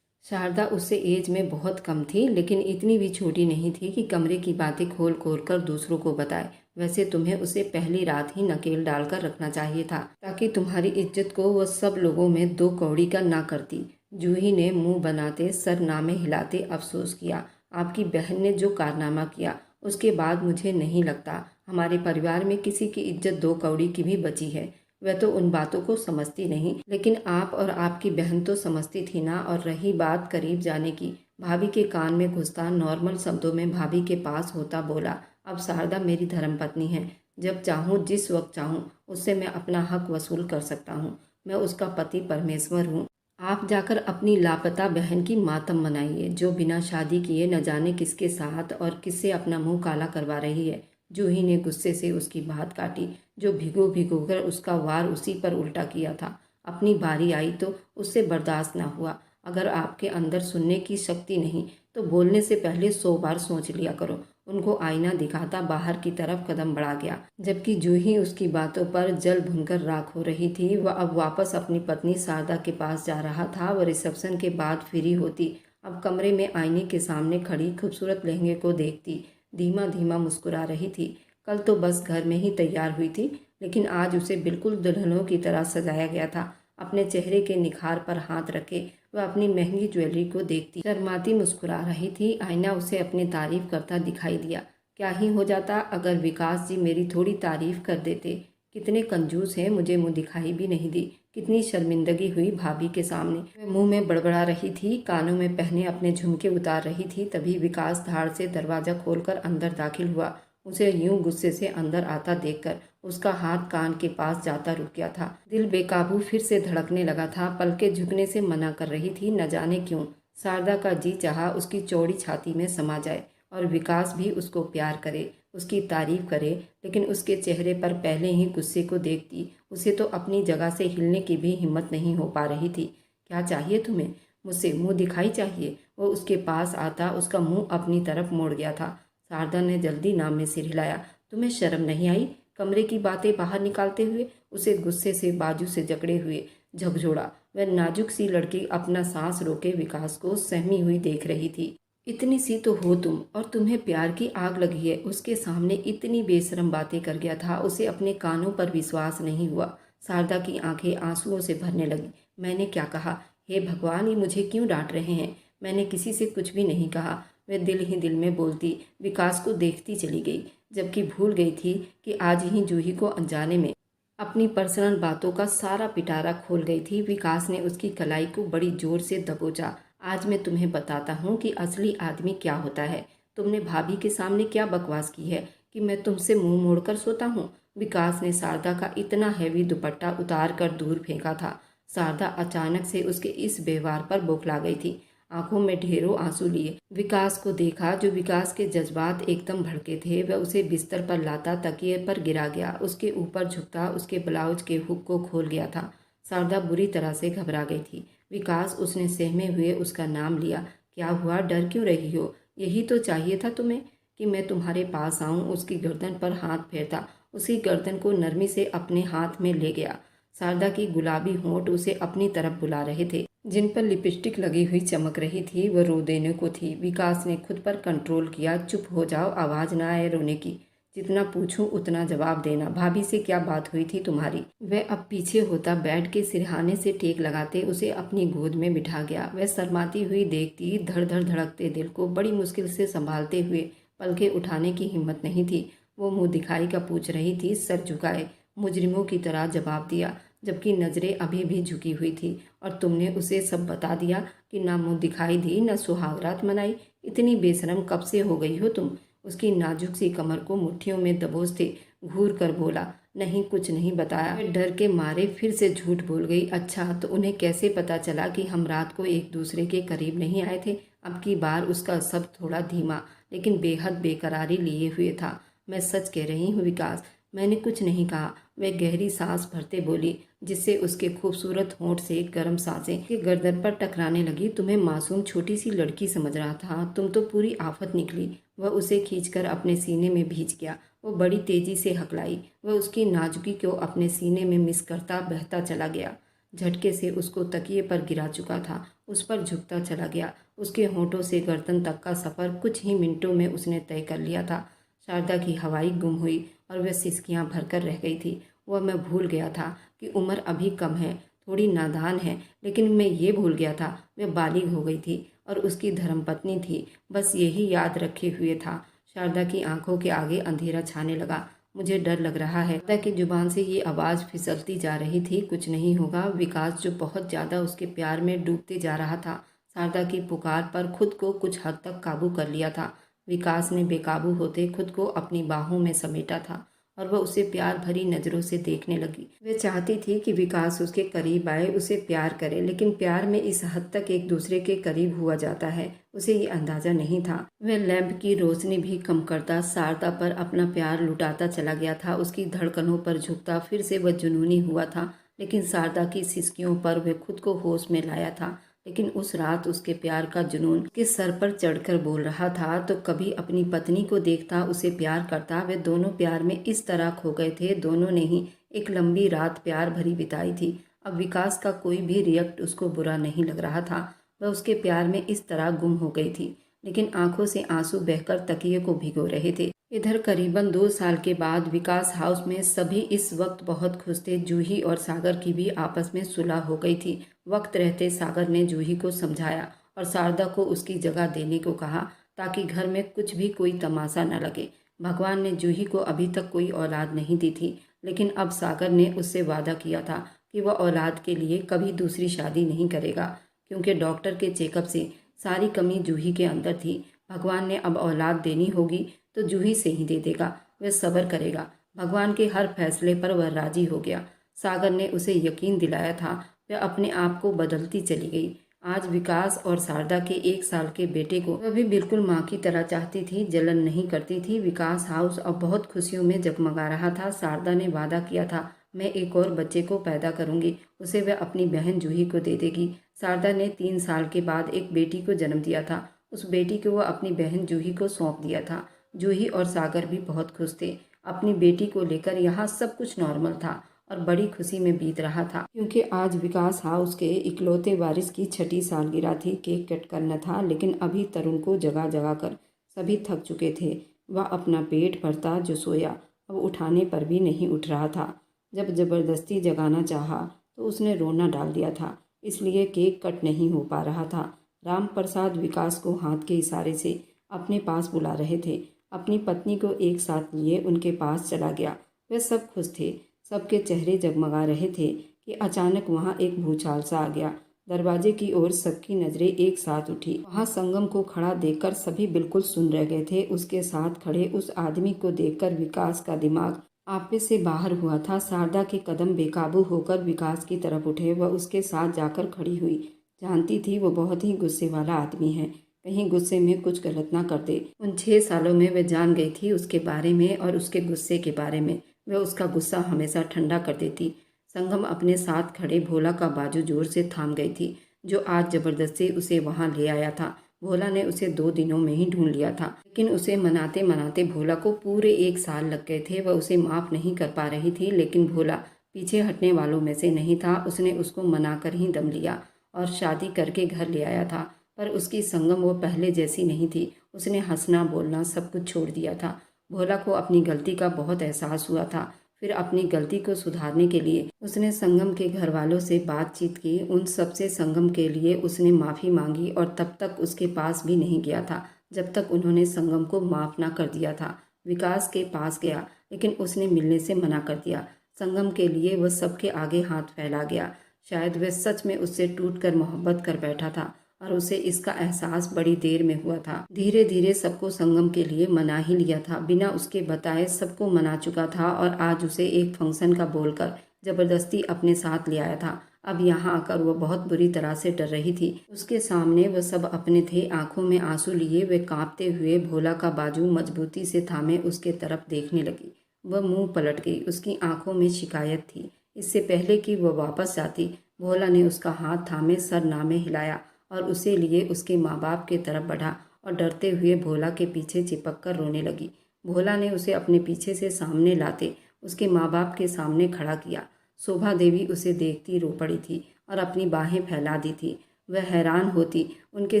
शारदा उससे एज में बहुत कम थी, लेकिन इतनी भी छोटी नहीं थी कि कमरे की बातें खोल खोल कर दूसरों को बताए। वैसे तुम्हें उसे पहली रात ही नकेल डालकर रखना चाहिए था, ताकि तुम्हारी इज्जत को वह सब लोगों में दो कौड़ी का ना करती। जूही ने मुंह बनाते सर नामे हिलाते अफसोस किया। आपकी बहन ने जो कारनामा किया उसके बाद मुझे नहीं लगता हमारे परिवार में किसी की इज्जत दो कौड़ी की भी बची है। वह तो उन बातों को समझती नहीं, लेकिन आप और आपकी बहन तो समझती थी ना। और रही बात करीब जाने की, भाभी के कान में घुसता नॉर्मल शब्दों में भाभी के पास होता बोला, अब शारदा मेरी धर्मपत्नी है। जब चाहूँ जिस वक्त चाहूँ उससे मैं अपना हक वसूल कर सकता हूँ। मैं उसका पति परमेश्वर हूँ। आप जाकर अपनी लापता बहन की मातम मनाइए, जो बिना शादी किए न जाने किसके साथ और किससे अपना मुंह काला करवा रही है। जूही ने गुस्से से उसकी बात काटी, जो भिगो भिगो कर उसका वार उसी पर उल्टा किया था। अपनी बारी आई तो उससे बर्दाश्त न हुआ। अगर आपके अंदर सुनने की शक्ति नहीं तो बोलने से पहले 100 बार सोच लिया करो। उनको आईना दिखाता बाहर की तरफ कदम बढ़ा गया, जबकि जूही उसकी बातों पर जल भुनकर राख हो रही थी। वह अब वापस अपनी पत्नी शारदा के पास जा रहा था। वह रिसेप्शन के बाद फ्री होती, अब कमरे में आईने के सामने खड़ी खूबसूरत लहंगे को देखती धीमा धीमा मुस्कुरा रही थी। कल तो बस घर में ही तैयार हुई थी, लेकिन आज उसे बिल्कुल दुल्हनों की तरह सजाया गया था। अपने चेहरे के निखार पर हाथ रखे वह अपनी महंगी ज्वेलरी को देखती शर्माती मुस्कुरा रही थी। आईना उसे अपनी तारीफ करता दिखाई दिया। क्या ही हो जाता अगर विकास जी मेरी थोड़ी तारीफ कर देते। कितने कंजूस हैं, मुझे मुंह दिखाई भी नहीं दी। कितनी शर्मिंदगी हुई भाभी के सामने। वह मुंह में बड़बड़ा रही थी, कानों में पहने अपने झुमके उतार रही थी, तभी विकास धाड़ से दरवाजा खोलकर अंदर दाखिल हुआ। उसे यूं गुस्से से अंदर आता देखकर उसका हाथ कान के पास जाता रुक गया था। दिल बेकाबू फिर से धड़कने लगा था। पलकें झुकने से मना कर रही थी, न जाने क्यों। शारदा का जी चाहा उसकी चौड़ी छाती में समा जाए और विकास भी उसको प्यार करे, उसकी तारीफ करे, लेकिन उसके चेहरे पर पहले ही गुस्से को देखती उसे तो अपनी जगह से हिलने की भी हिम्मत नहीं हो पा रही थी। क्या चाहिए तुम्हें? मुझसे मुंह दिखाई चाहिए? वो उसके पास आता उसका मुंह अपनी तरफ मोड़ गया था। शारदा ने जल्दी नाम में सिर हिलाया। तुम्हें शर्म नहीं आई? कमरे की बातें बाहर निकालते हुए उसे गुस्से से बाजू से जकड़े हुए झकझोड़ा। वह नाजुक सी लड़की अपना सांस रोके विकास को सहमी हुई देख रही थी। इतनी सी तो हो तुम, और तुम्हें प्यार की आग लगी है। उसके सामने इतनी बेशरम बातें कर गया था, उसे अपने कानों पर विश्वास नहीं हुआ। शारदा की आंखें आंसुओं से भरने लगी। मैंने क्या कहा? हे भगवान, ये मुझे क्यों डांट रहे हैं? मैंने किसी से कुछ भी नहीं कहा। वह दिल ही दिल में बोलती विकास को देखती चली गई, जबकि भूल गई थी कि आज ही जूही को अनजाने में अपनी पर्सनल बातों का सारा पिटारा खोल गई थी। विकास ने उसकी कलाई को बड़ी जोर से दबोचा। आज मैं तुम्हें बताता हूँ कि असली आदमी क्या होता है। तुमने भाभी के सामने क्या बकवास की है कि मैं तुमसे मुंह मोड़कर सोता हूँ? विकास ने शारदा का इतना हैवी दुपट्टा उतार कर दूर फेंका था। शारदा अचानक से उसके इस व्यवहार पर बौखला गई थी। आंखों में ढेरों आंसू लिए विकास को देखा, जो विकास के जज्बात एकदम भड़के थे। वह उसे बिस्तर पर लाता तकिए पर गिरा गया, उसके ऊपर झुकता उसके ब्लाउज के हुक को खोल गया था। शारदा बुरी तरह से घबरा गई थी। विकास, उसने सहमे हुए उसका नाम लिया। क्या हुआ? डर क्यों रही हो? यही तो चाहिए था तुम्हें कि मैं तुम्हारे पास आऊं। उसकी गर्दन पर हाथ फेरता, उसकी गर्दन को नरमी से अपने हाथ में ले गया। शारदा की गुलाबी होंठ उसे अपनी तरफ बुला रहे थे, जिन पर लिपस्टिक लगी हुई चमक रही थी। वह रो देने को थी। विकास ने खुद पर कंट्रोल किया। चुप हो जाओ, आवाज ना आए रोने की। जितना पूछूं उतना जवाब देना। भाभी से क्या बात हुई थी तुम्हारी? वह अब पीछे होता बेड के सिरहाने से टेक लगाते उसे अपनी गोद में बिठा गया। वह शर्माती हुई देखती धड़ धड़ धड़कते दिल को बड़ी मुश्किल से संभालते हुए पलके उठाने की हिम्मत नहीं थी। वो मुंह दिखाई का पूछ रही थी, सर झुकाए मुजरिमों की तरह जवाब दिया, जबकि नजरें अभी भी झुकी हुई थी। और तुमने उसे सब बता दिया कि ना मुंह दिखाई दी, ना सुहागरात मनाई। इतनी बेशरम कब से हो गई हो तुम? उसकी नाजुक सी कमर को मुट्ठियों में दबोचते घूर कर बोला, नहीं कुछ नहीं बताया। मैं डर के मारे फिर से झूठ बोल गई। अच्छा, तो उन्हें कैसे पता चला कि हम रात को एक दूसरे के करीब नहीं आए थे? अब की बार उसका सब थोड़ा धीमा लेकिन बेहद बेकरारी लिए हुए था। मैं सच कह रही हूँ विकास, मैंने कुछ नहीं कहा। वह गहरी सांस भरते बोली, जिससे उसके खूबसूरत होंठ से गर्म सांसें के गर्दन पर टकराने लगी। तुम्हें मासूम छोटी सी लड़की समझ रहा था, तुम तो पूरी आफत निकली। वह उसे खींचकर अपने सीने में भींच गया। वो बड़ी तेजी से हकलाई। वह उसकी नाजुकी को अपने सीने में मिस करता बहता चला गया। झटके से उसको तकिए पर गिरा चुका था, उस पर झुकता चला गया। उसके होंठों से गर्दन तक का सफ़र कुछ ही मिनटों में उसने तय कर लिया था। शारदा की हवाई गुम हुई और वह सिसकियां भरकर रह गई थी। वह मैं भूल गया था कि उम्र अभी कम है, थोड़ी नादान है, लेकिन मैं ये भूल गया था वह बालिग हो गई थी और उसकी धर्मपत्नी थी। बस यही याद रखे हुए था। शारदा की आंखों के आगे अंधेरा छाने लगा। मुझे डर लग रहा है। शारदा की जुबान से ये आवाज़ फिसलती जा रही थी, कुछ नहीं होगा। विकास जो बहुत ज़्यादा उसके प्यार में डूबते जा रहा था, शारदा की पुकार पर खुद को कुछ हद तक काबू कर लिया था। विकास ने बेकाबू होते खुद को अपनी बाहों में समेटा था और वह उसे प्यार भरी नज़रों से देखने लगी। वह चाहती थी कि विकास उसके करीब आए, उसे प्यार करे, लेकिन प्यार में इस हद तक एक दूसरे के करीब हुआ जाता है, उसे ये अंदाज़ा नहीं था। वह लैंप की रोशनी भी कम करता शारदा पर अपना प्यार लुटाता चला गया था। उसकी धड़कनों पर झुकता फिर से वह जुनूनी हुआ था, लेकिन शारदा की सिसकियों पर वह खुद को होश में लाया था। लेकिन उस रात उसके प्यार का जुनून के सर पर चढ़कर बोल रहा था। तो कभी अपनी पत्नी को देखता, उसे प्यार करता। वे दोनों प्यार में इस तरह खो गए थे। दोनों ने ही एक लंबी रात प्यार भरी बिताई थी। अब विकास का कोई भी रिएक्ट उसको बुरा नहीं लग रहा था। वह उसके प्यार में इस तरह गुम हो गई थी, लेकिन आंखों से आंसू बहकर तकिए को भिगो रहे थे। इधर करीबन 2 साल के बाद विकास हाउस में सभी इस वक्त बहुत खुश थे। जूही और सागर की भी आपस में सुलह हो गई थी। वक्त रहते सागर ने जूही को समझाया और शारदा को उसकी जगह देने को कहा, ताकि घर में कुछ भी कोई तमाशा न लगे। भगवान ने जूही को अभी तक कोई औलाद नहीं दी थी, लेकिन अब सागर ने उससे वादा किया था कि वह औलाद के लिए कभी दूसरी शादी नहीं करेगा, क्योंकि डॉक्टर के चेकअप से सारी कमी जूही के अंदर थी। भगवान ने अब औलाद देनी होगी तो जूही से ही दे देगा। वह सब्र करेगा। भगवान के हर फैसले पर वह राजी हो गया। सागर ने उसे यकीन दिलाया था। वह अपने आप को बदलती चली गई। आज विकास और शारदा के 1 साल के बेटे को वह भी बिल्कुल माँ की तरह चाहती थी, जलन नहीं करती थी। विकास हाउस अब बहुत खुशियों में जगमगा रहा था। शारदा ने वादा किया था, मैं एक और बच्चे को पैदा करूंगी, उसे वह अपनी बहन जूही को दे देगी। शारदा ने 3 साल के बाद एक बेटी को जन्म दिया था। उस बेटी को वह अपनी बहन जूही को सौंप दिया था। जूही और सागर भी बहुत खुश थे। अपनी बेटी को लेकर यहाँ सब कुछ नॉर्मल था और बड़ी खुशी में बीत रहा था, क्योंकि आज विकास हाउस के इकलौते वारिस की 6ठी सालगिरह थी। केक कट करना था, लेकिन अभी तरुण को जगा जगा कर सभी थक चुके थे। वह अपना पेट भरता जो सोया, अब उठाने पर भी नहीं उठ रहा था। जब जबरदस्ती जगाना चाहा तो उसने रोना डाल दिया था, इसलिए केक कट नहीं हो पा रहा था। राम प्रसाद विकास को हाथ के इशारे से अपने पास बुला रहे थे। अपनी पत्नी को एक साथ लिए उनके पास चला गया। वे सब खुश थे, सबके चेहरे जगमगा रहे थे कि अचानक वहाँ एक भूचाल सा आ गया। दरवाजे की ओर सबकी नजरें एक साथ उठी। वहाँ संगम को खड़ा देखकर सभी बिल्कुल सुन रह गए थे। उसके साथ खड़े उस आदमी को देखकर विकास का दिमाग आपे से बाहर हुआ था। शारदा के कदम बेकाबू होकर विकास की तरफ उठे। वह उसके साथ जाकर खड़ी हुई। जानती थी वो बहुत ही गुस्से वाला आदमी है, कहीं गुस्से में कुछ गलत ना कर दे। उन 6 सालों में वह जान गई थी उसके बारे में और उसके गुस्से के बारे में। वह उसका गुस्सा हमेशा ठंडा कर देती। संगम अपने साथ खड़े भोला का बाजू जोर से थाम गई थी, जो आज जबरदस्ती उसे वहां ले आया था। भोला ने उसे 2 दिनों में ही ढूंढ लिया था, लेकिन उसे मनाते मनाते भोला को पूरे 1 साल लग गए थे। वह उसे माफ नहीं कर पा रही थी, लेकिन भोला पीछे हटने वालों में से नहीं था। उसने उसको मनाकर ही दम लिया और शादी करके घर ले आया था। पर उसकी संगम वो पहले जैसी नहीं थी। उसने हंसना बोलना सब कुछ छोड़ दिया था। भोला को अपनी गलती का बहुत एहसास हुआ था। फिर अपनी गलती को सुधारने के लिए उसने संगम के घर वालों से बातचीत की। उन सबसे संगम के लिए उसने माफ़ी मांगी और तब तक उसके पास भी नहीं गया था जब तक उन्होंने संगम को माफ़ ना कर दिया था। विकास के पास गया, लेकिन उसने मिलने से मना कर दिया। संगम के लिए वह सबके आगे हाथ फैला गया। शायद वह सच में उससे टूटकर मोहब्बत कर बैठा था और उसे इसका एहसास बड़ी देर में हुआ था। धीरे धीरे सबको संगम के लिए मना ही लिया था। बिना उसके बताए सबको मना चुका था और आज उसे एक फंक्शन का बोलकर जबरदस्ती अपने साथ ले आया था। अब यहाँ आकर वह बहुत बुरी तरह से डर रही थी। उसके सामने वह सब अपने थे। आंखों में आंसू लिए वे कांपते हुए भोला का बाजू मजबूती से थामे उसके तरफ देखने लगी। वह मुंह पलट गई। उसकी आंखों में शिकायत थी। इससे पहले कि वह वापस जाती, भोला ने उसका हाथ थामे सर नामे हिलाया और उसे लिए उसके माँ बाप के तरफ बढ़ा और डरते हुए भोला के पीछे चिपक कर रोने लगी। भोला ने उसे अपने पीछे से सामने लाते उसके माँ बाप के सामने खड़ा किया। शोभा देवी उसे देखती रो पड़ी थी और अपनी बाहें फैला दी थी। वह हैरान होती, उनके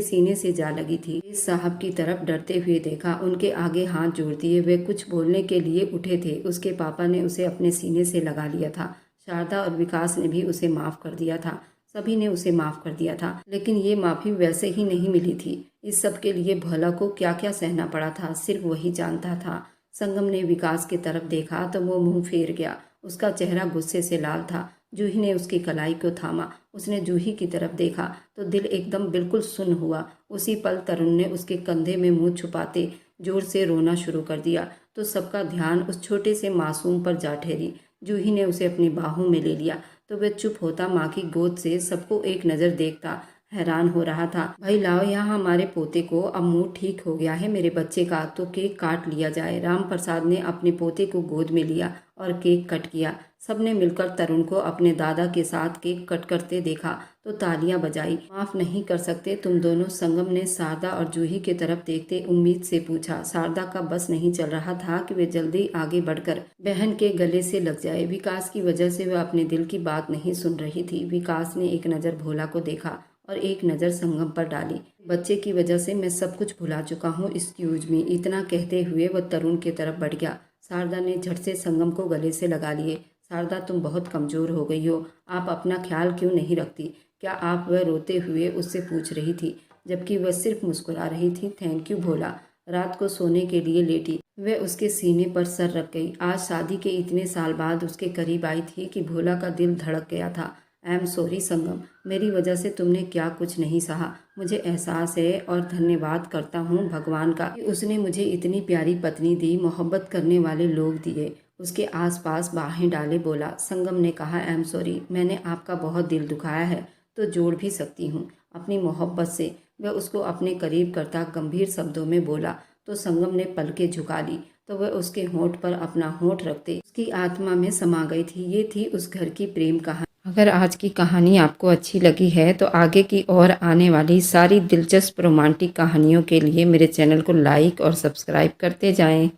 सीने से जा लगी थी। इस साहब की तरफ डरते हुए देखा, उनके आगे हाथ जोड़ दिए। वे कुछ बोलने के लिए उठे थे, उसके पापा ने उसे अपने सीने से लगा लिया था। शारदा और विकास ने भी उसे माफ़ कर दिया था, सभी ने उसे माफ़ कर दिया था। लेकिन ये माफ़ी वैसे ही नहीं मिली थी। इस सब के लिए भला को क्या क्या सहना पड़ा था, सिर्फ वही जानता था। संगम ने विकास की तरफ देखा तो वो मुंह फेर गया, उसका चेहरा गुस्से से लाल था। जूही ने उसकी कलाई को थामा, उसने जूही की तरफ देखा तो दिल एकदम बिल्कुल सुन्न हुआ। उसी पल तरुण ने उसके कंधे में मुंह छुपाते जोर से रोना शुरू कर दिया तो सबका ध्यान उस छोटे से मासूम पर जा ठहरी। जूही ने उसे अपनी बाहों में ले लिया तो वह चुप होता माँ की गोद से सबको एक नज़र देखता हैरान हो रहा था। भाई लाओ यहाँ हमारे पोते को, अब मुंह ठीक हो गया है मेरे बच्चे का, तो केक काट लिया जाए। राम प्रसाद ने अपने पोते को गोद में लिया और केक कट किया। सबने मिलकर तरुण को अपने दादा के साथ केक कट करते देखा तो तालियां बजाई। माफ़ नहीं कर सकते तुम दोनों? संगम ने शारदा और जूही की तरफ देखते उम्मीद से पूछा। शारदा का बस नहीं चल रहा था कि वे जल्दी आगे बढ़कर बहन के गले से लग जाए। विकास की वजह से वह अपने दिल की बात नहीं सुन रही थी। विकास ने एक नज़र भोला को देखा और एक नज़र संगम पर डाली। बच्चे की वजह से मैं सब कुछ भुला चुका हूँ, एक्सक्यूज मी। इतना कहते हुए वह तरुण की तरफ बढ़ गया। शारदा ने झट से संगम को गले से लगा लिए। शारदा तुम बहुत कमज़ोर हो गई हो, आप अपना ख्याल क्यों नहीं रखती? क्या आप? वह रोते हुए उससे पूछ रही थी, जबकि वह सिर्फ मुस्कुरा रही थी। थैंक यू भोला। रात को सोने के लिए लेटी वह उसके सीने पर सर रख गई। आज शादी के इतने साल बाद उसके करीब आई थी कि भोला का दिल धड़क गया था। आई एम सॉरी संगम, मेरी वजह से तुमने क्या कुछ नहीं सहा। मुझे एहसास है और धन्यवाद करता हूँ भगवान का कि उसने मुझे इतनी प्यारी पत्नी दी, मोहब्बत करने वाले लोग दिए। उसके आसपास बाहें डाले बोला। संगम ने कहा, आई एम सॉरी, मैंने आपका बहुत दिल दुखाया है तो जोड़ भी सकती हूँ अपनी मोहब्बत से। वह उसको अपने करीब करता गंभीर शब्दों में बोला तो संगम ने पलकें झुका ली तो वह उसके होंठ पर अपना होंठ रखते उसकी आत्मा में समा गई थी। ये थी उस घर की प्रेम कहानी। अगर आज की कहानी आपको अच्छी लगी है तो आगे की और आने वाली सारी दिलचस्प रोमांटिक कहानियों के लिए मेरे चैनल को लाइक और सब्सक्राइब करते जाएं।